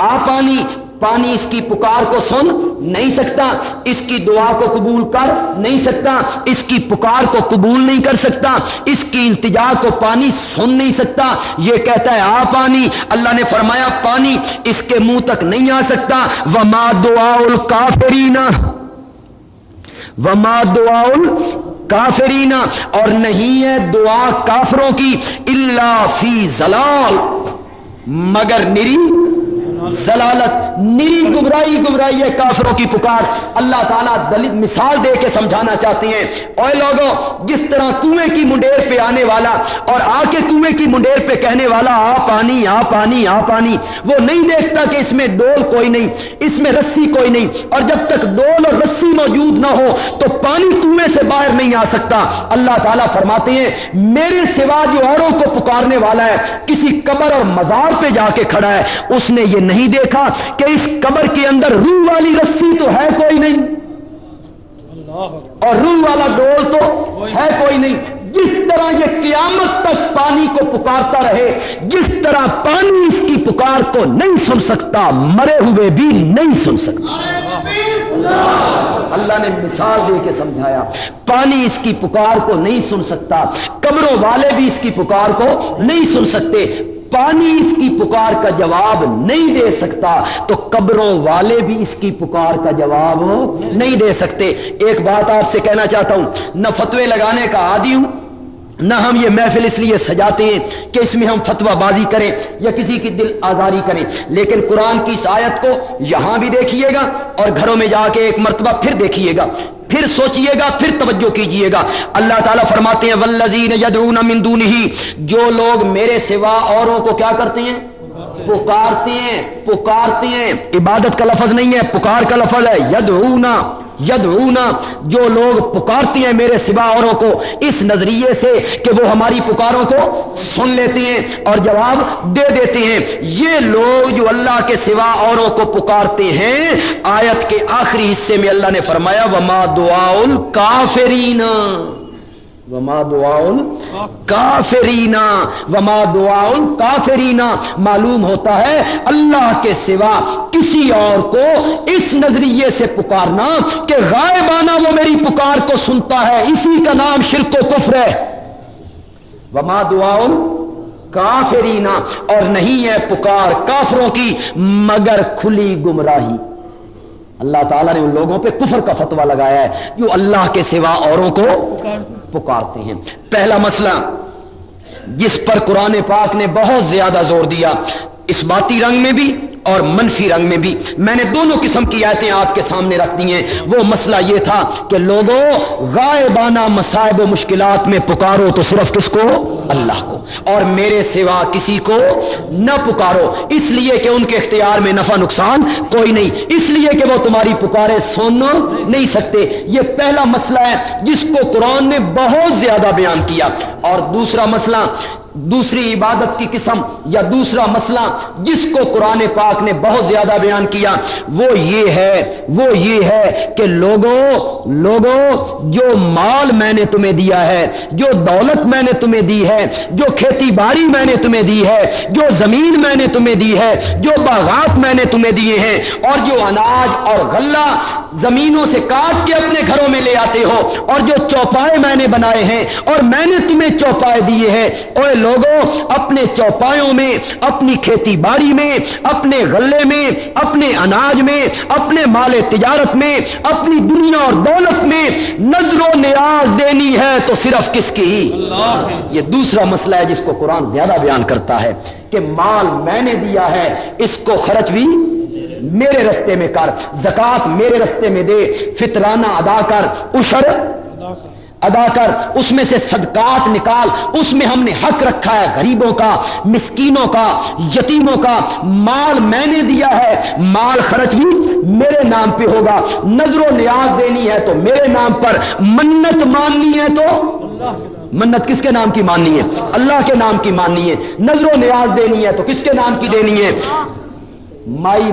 آ پانی، پانی اس کی پکار کو سن نہیں سکتا، اس کی دعا کو قبول کر نہیں سکتا، اس کی پکار کو قبول نہیں کر سکتا، اس کی التجا کو پانی سن نہیں سکتا، یہ کہتا ہے آ پانی۔ اللہ نے فرمایا پانی اس کے منہ تک نہیں آ سکتا۔ وما دعاء الکافرین، وما دعاء الکافرین، اور نہیں ہے دعا کافروں کی، الا فی ضلال، مگر نری ضلالت، نری گمراہی، گمراہی ہے کافروں کی پکار۔ اللہ تعالیٰ مثال دے کے سمجھانا چاہتے ہیں، اوے لوگو، جس طرح کنویں کی منڈیر پہ آنے والا اور آ کے کنویں کی منڈیر پہ کہنے والا آ پانی، آ پانی، آ پانی، وہ نہیں دیکھتا کہ اس میں ڈول کوئی نہیں، اس میں رسی کوئی نہیں، اور جب تک ڈول اور رسی موجود نہ ہو تو پانی کنویں سے باہر نہیں آ سکتا۔ اللہ تعالیٰ فرماتے ہیں میرے سوا جو اوروں کو پکارنے والا ہے، کسی قبر اور مزار پہ جا کے کھڑا ہے، اس نے یہ نہیں دیکھا کہ اس قبر کے اندر روح والی رسی تو ہے کوئی نہیں اور روح والا ڈول تو ہے کوئی نہیں۔ جس طرح یہ قیامت تک پانی کو پکارتا رہے، جس طرح پانی اس کی پکار کو نہیں سن سکتا، مرے ہوئے بھی نہیں سن سکتا۔ اللہ نے مثال دے کے سمجھایا، پانی اس کی پکار کو نہیں سن سکتا، قبروں والے بھی اس کی پکار کو نہیں سن سکتے، پانی اس کی پکار کا جواب نہیں دے سکتا تو قبروں والے بھی اس کی پکار کا جواب نہیں دے سکتے۔ ایک بات آپ سے کہنا چاہتا ہوں، نہ فتوے لگانے کا عادی ہوں، نہ ہم یہ محفل اس لیے سجاتے ہیں کہ اس میں ہم فتویٰ بازی کریں یا کسی کی دل آزاری کریں، لیکن قرآن کی اس آیت کو یہاں بھی دیکھیے گا اور گھروں میں جا کے ایک مرتبہ پھر دیکھیے گا، پھر سوچئے گا، پھر توجہ کیجئے گا۔ اللہ تعالیٰ فرماتے ہیں والذین یدعون من دونہ، جو لوگ میرے سوا اوروں کو کیا کرتے ہیں؟ پکارتے ہیں۔ عبادت کا لفظ نہیں ہے، پکار کا لفظ ہے، یدعون، جو لوگ پکارتے ہیں میرے سوا اوروں کو اس نظریے سے کہ وہ ہماری پکاروں کو سن لیتے ہیں اور جواب دے دیتے ہیں، یہ لوگ جو اللہ کے سوا اوروں کو پکارتے ہیں، آیت کے آخری حصے میں اللہ نے فرمایا وما دعاء الکافرین، وما دعاء الکافرین، وما دعاء الکافرین، معلوم ہوتا ہے اللہ کے سوا کسی اور کو اس نظریے سے پکارنا کہ غائبانہ وہ میری پکار کو سنتا ہے، اسی کا نام شرک و کفر ہے۔ وما دعاء الکافرین، اور نہیں ہے پکار کافروں کی مگر کھلی گمراہی۔ اللہ تعالیٰ نے ان لوگوں پہ کفر کا فتویٰ لگایا ہے جو اللہ کے سوا اوروں کو پکارتے ہیں۔ پہلا مسئلہ جس پر قرآن پاک نے بہت زیادہ زور دیا، اس باطی رنگ میں بھی اور منفی رنگ میں بھی، میں نے دونوں قسم کی آیتیں آپ کے سامنے رکھ دی ہیں۔ وہ مسئلہ یہ تھا کہ لوگوں غائبانہ مصائب و مشکلات میں پکارو تو صرف کس کو؟ اللہ کو، اور میرے سوا کسی کو نہ پکارو، اس لیے کہ ان کے اختیار میں نفع نقصان کوئی نہیں، اس لیے کہ وہ تمہاری پکارے سن نہیں سکتے۔ یہ پہلا مسئلہ ہے جس کو قرآن نے بہت زیادہ بیان کیا۔ اور دوسرا مسئلہ، دوسری عبادت کی قسم یا دوسرا مسئلہ جس کو قرآن پاک نے بہت زیادہ بیان کیا، وہ یہ ہے کہ لوگوں جو مال میں نے تمہیں دیا ہے، جو دولت میں نے تمہیں دی ہے، جو کھیتی باڑی میں نے تمہیں دی ہے، جو زمین میں نے تمہیں دی ہے، جو باغات میں نے تمہیں دیے ہیں، اور جو اناج اور غلہ زمینوں سے کاٹ کے اپنے گھروں میں لے آتے ہو، اور جو چوپائے میں نے بنائے ہیں اور میں نے تمہیں چوپائے دیے ہیں، اوے لوگوں اپنے چوپایوں میں، اپنی کھیتی باڑی میں، اپنے غلے میں، اپنے اناج میں، اپنے مال تجارت میں، اپنی دنیا اور دولت میں نظر و نیاز دینی ہے تو صرف کس کی؟ یہ دوسرا مسئلہ ہے جس کو قرآن زیادہ بیان کرتا ہے کہ مال میں نے دیا ہے، اس کو خرچ بھی میرے رستے میں کر، زکوٰۃ میرے رستے میں دے، فطرانہ ادا کر، عشر ادا کر، اس میں سے صدقات نکال، اس میں ہم نے حق رکھا ہے غریبوں کا، مسکینوں کا، یتیموں کا، مال میں نے دیا ہے، مال خرچ بھی میرے نام پہ ہوگا، نظر و نیاز دینی ہے تو میرے نام پر، منت ماننی ہے تو منت کس کے نام کی ماننی ہے؟ اللہ کے نام کی ماننی ہے، نظر و نیاز دینی ہے تو کس کے نام کی دینی ہے؟ مائی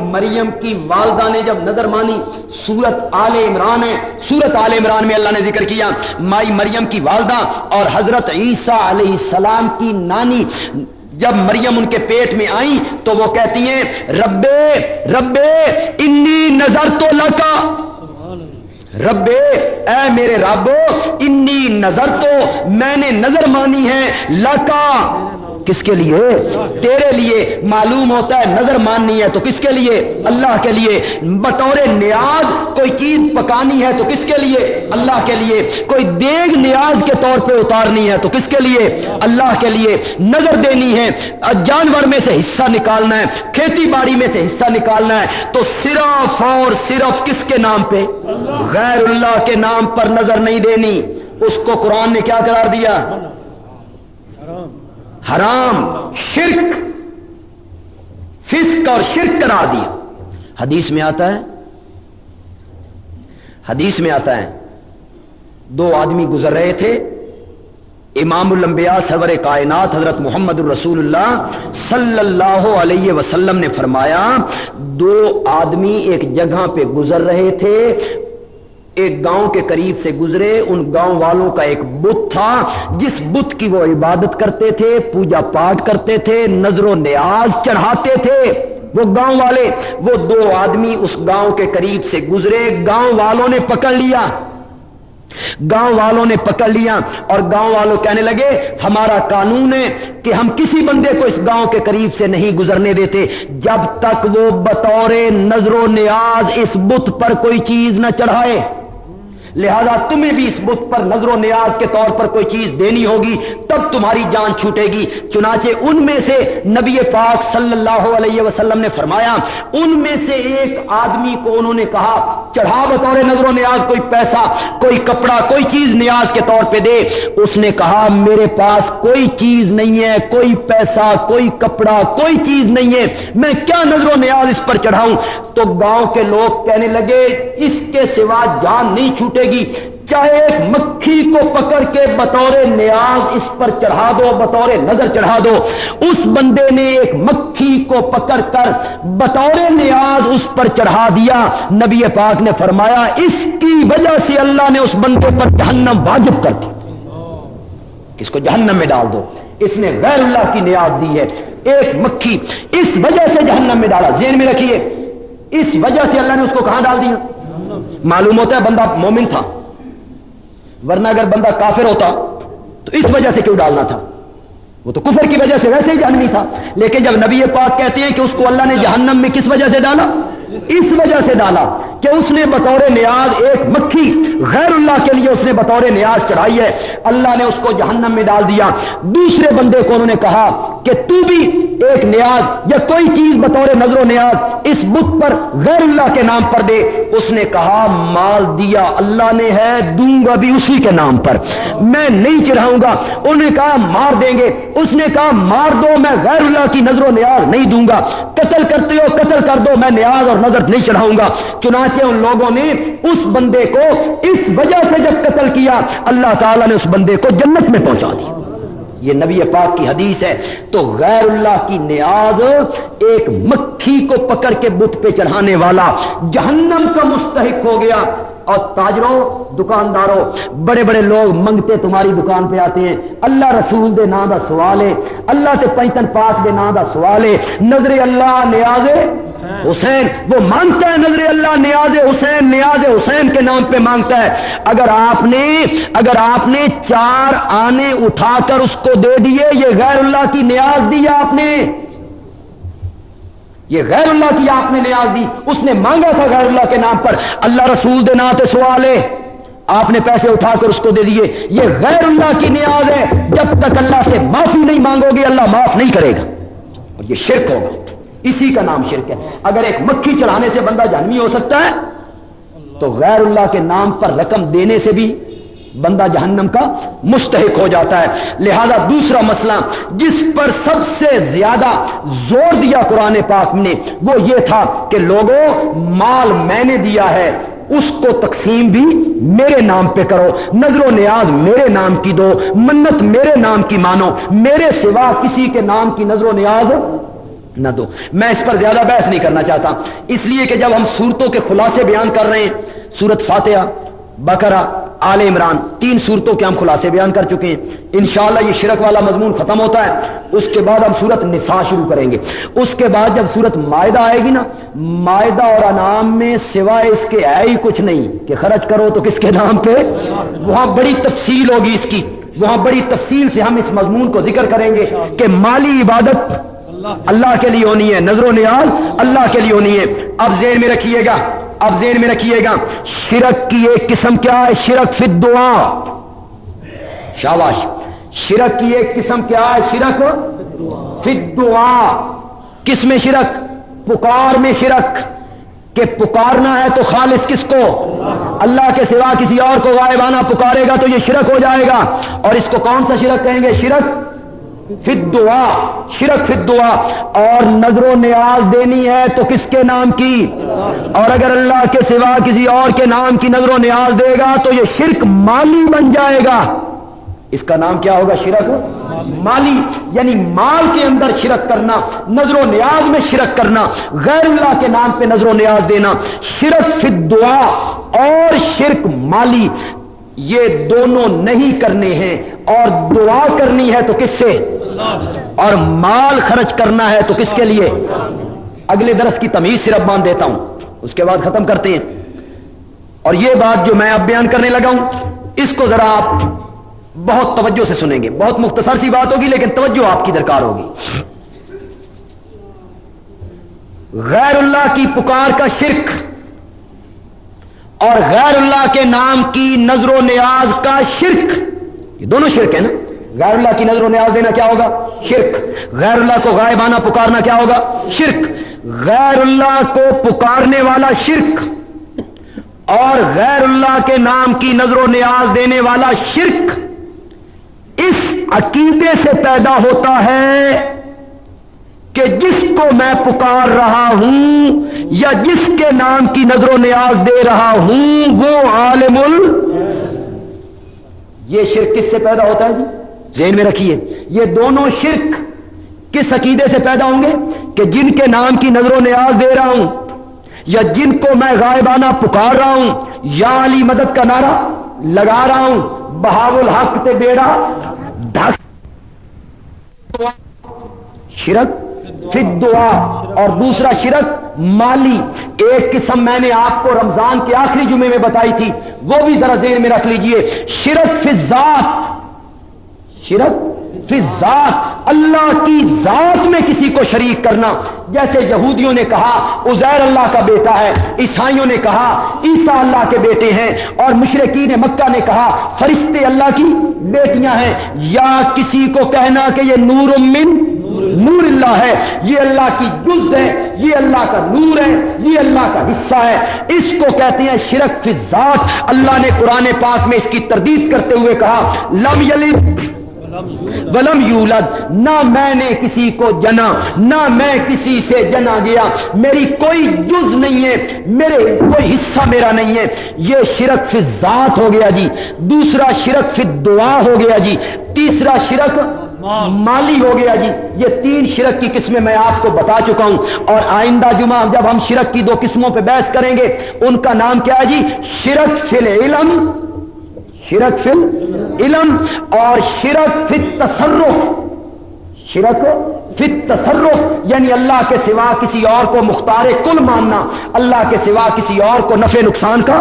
مریم کی والدہ نے جب نظر مانی، سورت آل عمران ہے، سورت آل عمران میں اللہ نے ذکر کیا مائی مریم کی والدہ اور حضرت عیسیٰ علیہ السلام کی نانی جب مریم ان کے پیٹ میں آئیں تو وہ کہتی ہیں رب انی نظرت لکا، رب اے میرے رب، انی نظرت، میں نے نظر مانی ہے، لکا کس کے لیے؟ تیرے لیے۔ معلوم ہوتا ہے نظر ماننی ہے تو کس کے لیے؟ اللہ کے لیے۔ بطور نیاز کوئی چیز پکانی ہے تو کس کے لیے؟ اللہ کے لیے۔ کوئی دیگ نیاز کے طور پہ اتارنی ہے تو کس کے لیے؟ اللہ کے لیے۔ نظر دینی ہے، جانور میں سے حصہ نکالنا ہے، کھیتی باڑی میں سے حصہ نکالنا ہے تو صرف اور صرف کس کے نام پہ؟ غیر اللہ کے نام پر نظر نہیں دینی۔ اس کو قرآن نے کیا قرار دیا؟ حرام، شرک، فسق اور شرک قرار دیا۔ حدیث میں آتا ہے دو آدمی گزر رہے تھے، امام الانبیاء سرور کائنات حضرت محمد الرسول اللہ صلی اللہ علیہ وسلم نے فرمایا دو آدمی ایک جگہ پہ گزر رہے تھے، ایک گاؤں کے قریب سے گزرے، ان گاؤں والوں کا ایک بت تھا جس بت کی وہ عبادت کرتے تھے، پوجا پاٹ کرتے تھے، نظر و نیاز چڑھاتے تھے وہ گاؤں والے۔ وہ دو آدمی اس گاؤں کے قریب سے گزرے، گاؤں والوں نے پکڑ لیا اور گاؤں والوں کہنے لگے ہمارا قانون ہے کہ ہم کسی بندے کو اس گاؤں کے قریب سے نہیں گزرنے دیتے جب تک وہ بطور نظر و نیاز اس بت پر کوئی چیز نہ چڑھائے۔ لہذا تمہیں بھی اس بت پر نظر و نیاز کے طور پر کوئی چیز دینی ہوگی تب تمہاری جان چھوٹے گی۔ چنانچہ ان میں سے نبی پاک صلی اللہ علیہ وسلم نے فرمایا، ان میں سے ایک آدمی کو انہوں نے کہا چڑھا بطور نظر و نیاز کوئی پیسہ، کوئی کپڑا، کوئی چیز نیاز کے طور پہ دے۔ اس نے کہا میرے پاس کوئی چیز نہیں ہے، کوئی پیسہ، کوئی کپڑا، کوئی چیز نہیں ہے، میں کیا نظر و نیاز اس پر چڑھاؤں؟ تو گاؤں کے لوگ کہنے لگے اس کے سوا جان نہیں چھوٹے گی، چاہے ایک مکھی کو پکڑ کے بطور نیاز اس پر چڑھا دو، بطور نظر چڑھا دو۔ اس بندے نے ایک مکھی کو پکڑ کر بطور نیاز اس پر چڑھا دیا۔ نبی پاک نے فرمایا اس کی وجہ سے اللہ نے اس بندے پر جہنم واجب کر دی، اس کو جہنم میں ڈال دو، اس نے غیر اللہ کی نیاز دی ہے۔ ایک مکھی اس وجہ سے جہنم میں ڈالا، ذہن میں رکھیے، اس وجہ سے اللہ نے اس کو کہاں ڈال دیا؟ معلوم ہوتا ہے بندہ مومن تھا، ورنہ اگر بندہ کافر ہوتا تو اس وجہ سے کیوں ڈالنا تھا؟ وہ تو کفر کی وجہ سے ویسے ہی جہنمی تھا۔ لیکن جب نبی پاک کہتے ہیں کہ اس کو اللہ نے جہنم میں کس وجہ سے ڈالا؟ اس وجہ سے ڈالا کہ اس نے بطور نیاز ایک مکھی غیر اللہ کے لیے اس نے بطور نیاز چڑھائی ہے، اللہ نے اس کو جہنم میں ڈال دیا۔ دوسرے بندے کو انہوں نے کہا کہ تو بھی ایک نیاز یا کوئی چیز بطور نظر و نیاز اس بت پر غیر اللہ کے نام پر دے۔ اس نے کہا مال دیا اللہ نے ہے، دوں گا بھی اسی کے نام پر، میں نہیں چڑھاؤں گا۔ انہوں نے کہا مار دیں گے، اس نے کہا مار دو، میں غیر اللہ کی نظر و نیاز نہیں دوں گا۔ قتل کرتے ہو قتل کر دو، میں نیاز اور نظر نہیں چڑھاؤں گا۔ چنانچہ ان لوگوں نے اس بندے کو اس وجہ سے جب قتل کیا، اللہ تعالیٰ نے اس بندے کو جنت میں پہنچا دیا۔ یہ نبی پاک کی حدیث ہے۔ تو غیر اللہ کی نیاز ایک مکھی کو پکڑ کے بت پہ چڑھانے والا جہنم کا مستحق ہو گیا۔ اور تاجروں، دکانداروں، بڑے بڑے لوگ منگتے تمہاری دکان پہ آتے ہیں، اللہ رسول دے نام دا سوال ہے، اللہ تے پینتن پاک دے نام دا سوال ہے، نظر اللہ نیاز حسین، وہ مانگتا ہے نظر اللہ نیاز حسین، نیاز حسین کے نام پہ مانگتا ہے۔ اگر آپ نے 4 آنے اٹھا کر اس کو دے دیے، یہ غیر اللہ کی نیاز دی آپ نے، یہ غیر اللہ کی آپ نے نیاز دی، اس نے مانگا تھا غیر اللہ کے نام پر، اللہ رسول دے نام تے سوال ہے، آپ نے پیسے اٹھا کر اس کو دے دیے، یہ غیر اللہ کی نیاز ہے۔ جب تک اللہ سے معافی نہیں مانگو گے اللہ معاف نہیں کرے گا، اور یہ شرک ہوگا، اسی کا نام شرک ہے۔ اگر ایک مکھی چڑھانے سے بندہ جہنمی ہو سکتا ہے تو غیر اللہ کے نام پر رقم دینے سے بھی بندہ جہنم کا مستحق ہو جاتا ہے۔ لہذا دوسرا مسئلہ جس پر سب سے زیادہ زور دیا قرآن پاک نے وہ یہ تھا کہ لوگوں، مال میں نے دیا ہے، اس کو تقسیم بھی میرے نام پہ کرو، نظر و نیاز میرے نام کی دو، منت میرے نام کی مانو، میرے سوا کسی کے نام کی نظر و نیاز نہ دو۔ میں اس پر زیادہ بحث نہیں کرنا چاہتا، اس لیے کہ جب ہم صورتوں کے خلاصے بیان کر رہے ہیں، سورت فاتحہ، بقرہ، آل عمران، 3 صورتوں کے ہم خلاصے بیان کر چکے ہیں۔ انشاءاللہ یہ شرک والا مضمون ختم ہوتا ہے، اس کے بعد ہم سورت نساء شروع کریں گے۔ اس کے بعد جب سورت مائدہ آئے گی نا، مائدہ اور انعام میں سوائے اس کے ہے ہی کچھ نہیں کہ خرچ کرو تو کس کے نام پہ، وہاں بڑی تفصیل ہوگی اس کی، وہاں بڑی تفصیل سے ہم اس مضمون کو ذکر کریں گے کہ مالی عبادت اللہ کے لیے ہونی ہے، نظر و نیاز اللہ کے لیے ہونی ہے۔ اب ذہن میں رکھیے گا، شرک کی ایک قسم کیا ہے؟ شرک فی الدعا، شاباش، شرک کی ایک قسم کیا ہے؟ شرک فی الدعا۔ کس میں شرک؟ پکار میں شرک، کہ پکارنا ہے تو خالص کس کو؟ اللہ کے سوا کسی اور کو غائبانہ پکارے گا تو یہ شرک ہو جائے گا، اور اس کو کون سا شرک کہیں گے؟ شرک فی الدعا، شرک فی الدعا۔ اور نظر و نیاز دینی ہے تو کس کے نام کی؟ اور اگر اللہ کے سوا کسی اور کے نام کی نظر و نیاز دے گا تو یہ شرک مالی بن جائے گا۔ اس کا نام کیا ہوگا؟ شرک مالی، یعنی مال کے اندر شرک کرنا، نظر و نیاز میں شرک کرنا، غیر اللہ کے نام پہ نظر و نیاز دینا، شرک فی الدعا اور شرک مالی، یہ دونوں نہیں کرنے ہیں۔ اور دعا کرنی ہے تو کس سے؟ اور مال خرچ کرنا ہے تو کس کے لیے؟ اگلے درس کی تمیز صرف باندھ دیتا ہوں، اس کے بعد ختم کرتے ہیں۔ اور یہ بات جو میں اب بیان کرنے لگا ہوں، اس کو ذرا آپ بہت توجہ سے سنیں گے، بہت مختصر سی بات ہوگی لیکن توجہ آپ کی درکار ہوگی۔ غیر اللہ کی پکار کا شرک اور اور غیر اللہ کے نام کی نظر و نیاز کا شرک، یہ دونوں شرک ہے نا. غیر اللہ کی نظر و نیاز دینا کیا ہوگا؟ شرک. غیر اللہ کو غائبانہ پکارنا کیا ہوگا؟ شرک. غیر اللہ کو پکارنے والا شرک اور غیر اللہ کے نام کی نظر و نیاز دینے والا شرک اس عقیدے سے پیدا ہوتا ہے کہ جس کو میں پکار رہا ہوں یا جس کے نام کی نظر و نیاز دے رہا ہوں وہ عالم یہ شرک کس سے پیدا ہوتا ہے جی؟ ذہن میں رکھیے، یہ دونوں شرک کس عقیدے سے پیدا ہوں گے کہ جن کے نام کی نظر و نیاز دے رہا ہوں یا جن کو میں غائبانہ پکار رہا ہوں یا علی مدد کا نعرہ لگا رہا ہوں، بہاول الحق تے بیڑا دھس. شرک فی الدعا اور دوسرا شرک مالی. ایک قسم میں نے آپ کو رمضان کے آخری جمعے میں بتائی تھی، وہ بھی ذرا ذہن میں رکھ لیجئے. شرک فی الذات، شرک فی الذات، اللہ کی ذات میں کسی کو شریک کرنا. جیسے یہودیوں نے کہا عزیر اللہ کا بیٹا ہے، عیسائیوں نے کہا عیسیٰ اللہ کے بیٹے ہیں، اور مشرکین مکہ نے کہا فرشتے اللہ کی بیٹیاں ہیں. یا کسی کو کہنا کہ یہ نور من نور اللہ ہے، یہ اللہ کی جز ہے، یہ اللہ کا نور ہے، یہ اللہ کا حصہ ہے، اس کو کہتے ہیں شرک فی الذات. اللہ نے قرآن پاک میں اس کی تردید کرتے ہوئے کہا لم یلد ولم یولد، نہ میں نے کسی کو جنا نہ میں کسی سے جنا گیا، میری کوئی جز نہیں ہے، میرے کوئی حصہ میرا نہیں ہے. یہ شرک فی الذات ہو گیا جی. دوسرا شرک فی الدعا ہو گیا جی. تیسرا شرک مالی ہو گیا جی. یہ تین شرک کی قسمیں میں آپ کو بتا چکا ہوں، اور آئندہ جمعہ جب ہم شرک کی دو قسموں پہ بحث کریں گے ان کا نام کیا ہے جی؟ شرک فی العلم، شرک فی العلم اور شرک فی التصرف. شرک فی التصرف یعنی اللہ کے سوا کسی اور کو مختار کل ماننا، اللہ کے سوا کسی اور کو نفع نقصان کا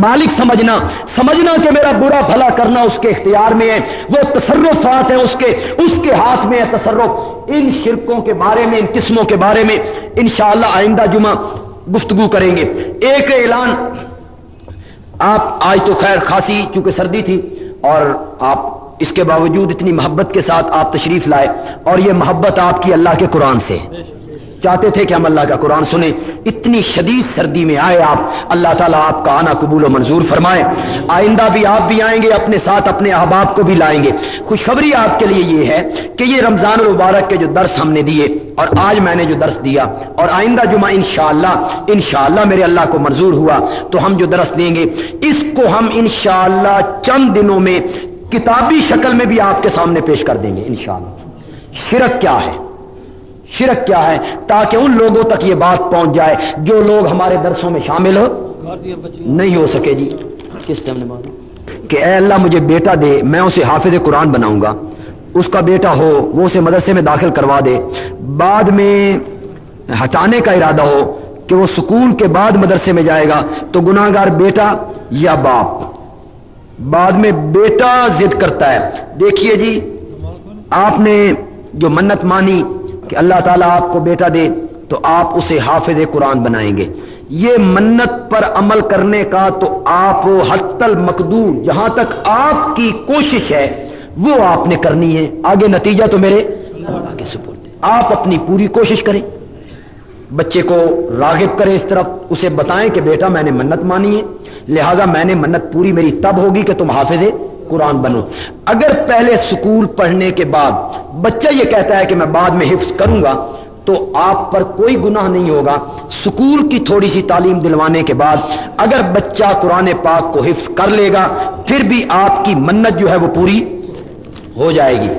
مالک سمجھنا کہ میرا برا بھلا کرنا اس کے اختیار میں ہے، وہ تصرفات ہیں اس کے ہاتھ میں ہے تصرف. ان شرکوں کے بارے میں، ان قسموں کے بارے میں انشاءاللہ آئندہ جمعہ گفتگو کریں گے. ایک اعلان، آپ آج تو خیر خاصی چونکہ سردی تھی اور آپ اس کے باوجود اتنی محبت کے ساتھ آپ تشریف لائے، اور یہ محبت آپ کی اللہ کے قرآن سے، چاہتے تھے کہ ہم اللہ کا قرآن سنیں. اتنی شدید سردی میں آئے آپ، اللہ تعالیٰ آپ کا آنا قبول و منظور فرمائے. آئندہ بھی آپ بھی آئیں گے، اپنے ساتھ اپنے احباب کو بھی لائیں گے. خوشخبری آپ کے لیے یہ ہے کہ یہ رمضان المبارک کے جو درس ہم نے دیے اور آج میں نے جو درس دیا اور آئندہ جمعہ انشاءاللہ میرے اللہ کو منظور ہوا تو ہم جو درس دیں گے اس کو ہم انشاءاللہ چند دنوں میں کتابی شکل میں بھی آپ کے سامنے پیش کر دیں گے انشاءاللہ. شرک کیا ہے، شرک کیا ہے، تاکہ ان لوگوں تک یہ بات پہنچ جائے جو لوگ ہمارے درسوں میں شامل نہیں ہو سکے. جی کس ٹائم نے کہ اے اللہ مجھے بیٹا دے، میں اسے حافظ قرآن بناؤں گا، اس کا بیٹا ہو وہ اسے مدرسے میں داخل کروا دے، بعد میں ہٹانے کا ارادہ ہو کہ وہ سکول کے بعد مدرسے میں جائے گا تو گناہ گار بیٹا یا باپ. بعد میں بیٹا ضد کرتا ہے. دیکھیے جی آپ نے جو منت مانی کہ اللہ تعالیٰ آپ کو بیٹا دے تو آپ اسے حافظ قرآن بنائیں گے. یہ منت پر عمل کرنے کا تو آپ حتی المقدور جہاں تک آپ کی کوشش ہے وہ آپ نے کرنی ہے، آگے نتیجہ تو میرے اللہ کے سپرد ہے. آپ اپنی پوری کوشش کریں، بچے کو راغب کریں اس طرف، اسے بتائیں کہ بیٹا میں نے منت مانی ہے لہذا میں نے منت پوری میری تب ہوگی کہ تم حافظ قرآن بنو. اگر پہلے سکول پڑھنے کے بعد بچہ یہ کہتا ہے کہ میں بعد میں حفظ کروں گا تو آپ پر کوئی گناہ نہیں ہوگا. سکول کی تھوڑی سی تعلیم دلوانے کے بعد اگر بچہ قرآن پاک کو حفظ کر لے گا پھر بھی آپ کی منت جو ہے وہ پوری ہو جائے گی.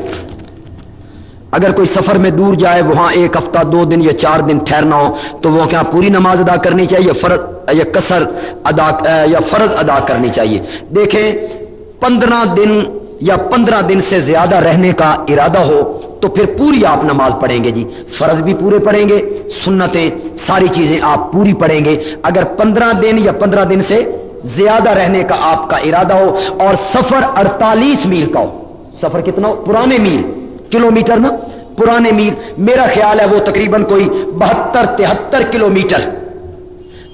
اگر کوئی سفر میں دور جائے، وہاں 1 ہفتہ 2 دن یا 4 دن ٹھہرنا ہو تو وہ کیا پوری نماز ادا کرنی چاہیے فرض یا قصر ادا یا فرض ادا کرنی چاہیے؟ دیکھیں 15 دن یا 15 دن سے زیادہ رہنے کا ارادہ ہو تو پھر پوری آپ نماز پڑھیں گے جی، فرض بھی پورے پڑھیں گے، سنتیں ساری چیزیں آپ پوری پڑھیں گے. اگر 15 دن یا 15 دن سے زیادہ رہنے کا آپ کا ارادہ ہو اور سفر 48 میل کا ہو، سفر کتنا ہو؟ پرانے میل، کلومیٹر نا، پرانے میل، میرا خیال ہے وہ تقریباً کوئی 72-73 کلومیٹر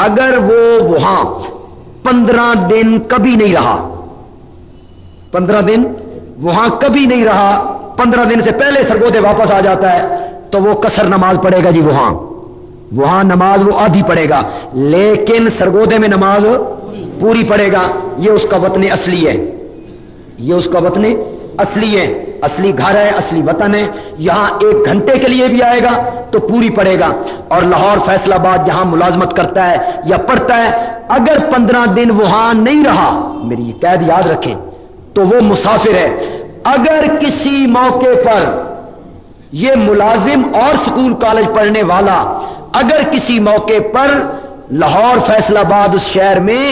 اگر وہ وہاں 15 دن کبھی نہیں رہا، 15 دن وہاں کبھی نہیں رہا، 15 دن سے پہلے سرگودے واپس آ جاتا ہے تو وہ قصر نماز پڑھے گا جی، وہاں نماز وہ آدھی پڑھے گا، لیکن سرگودے میں نماز پوری پڑھے گا۔ یہ اس کا وطن اصلی ہے، یہ اس کا وطن اصلی ہے، اصلی گھر ہے، اصلی وطن ہے۔ یہاں 1 گھنٹے کے لیے بھی آئے گا تو پوری پڑھے گا، اور لاہور فیصل آباد جہاں ملازمت کرتا ہے یا پڑھتا ہے، اگر 15 دن وہاں نہیں رہا، میری یہ قید یاد رکھیں، تو وہ مسافر ہے۔ اگر کسی موقع پر یہ ملازم اور سکول کالج پڑھنے والا اگر کسی موقع پر لاہور فیصل آباد اس شہر میں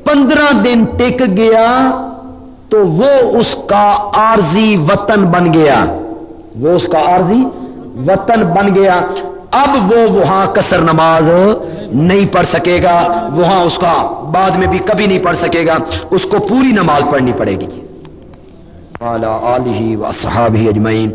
15 دن ٹک گیا تو وہ اس کا عارضی وطن بن گیا، وہ اس کا عارضی وطن بن گیا۔ اب وہ وہاں قصر نماز نہیں پڑھ سکے گا، وہاں اس کا بعد میں بھی کبھی نہیں پڑھ سکے گا، اس کو پوری نماز پڑھنی پڑے گی۔ وعلی آلہ و اصحابہ اجمعین۔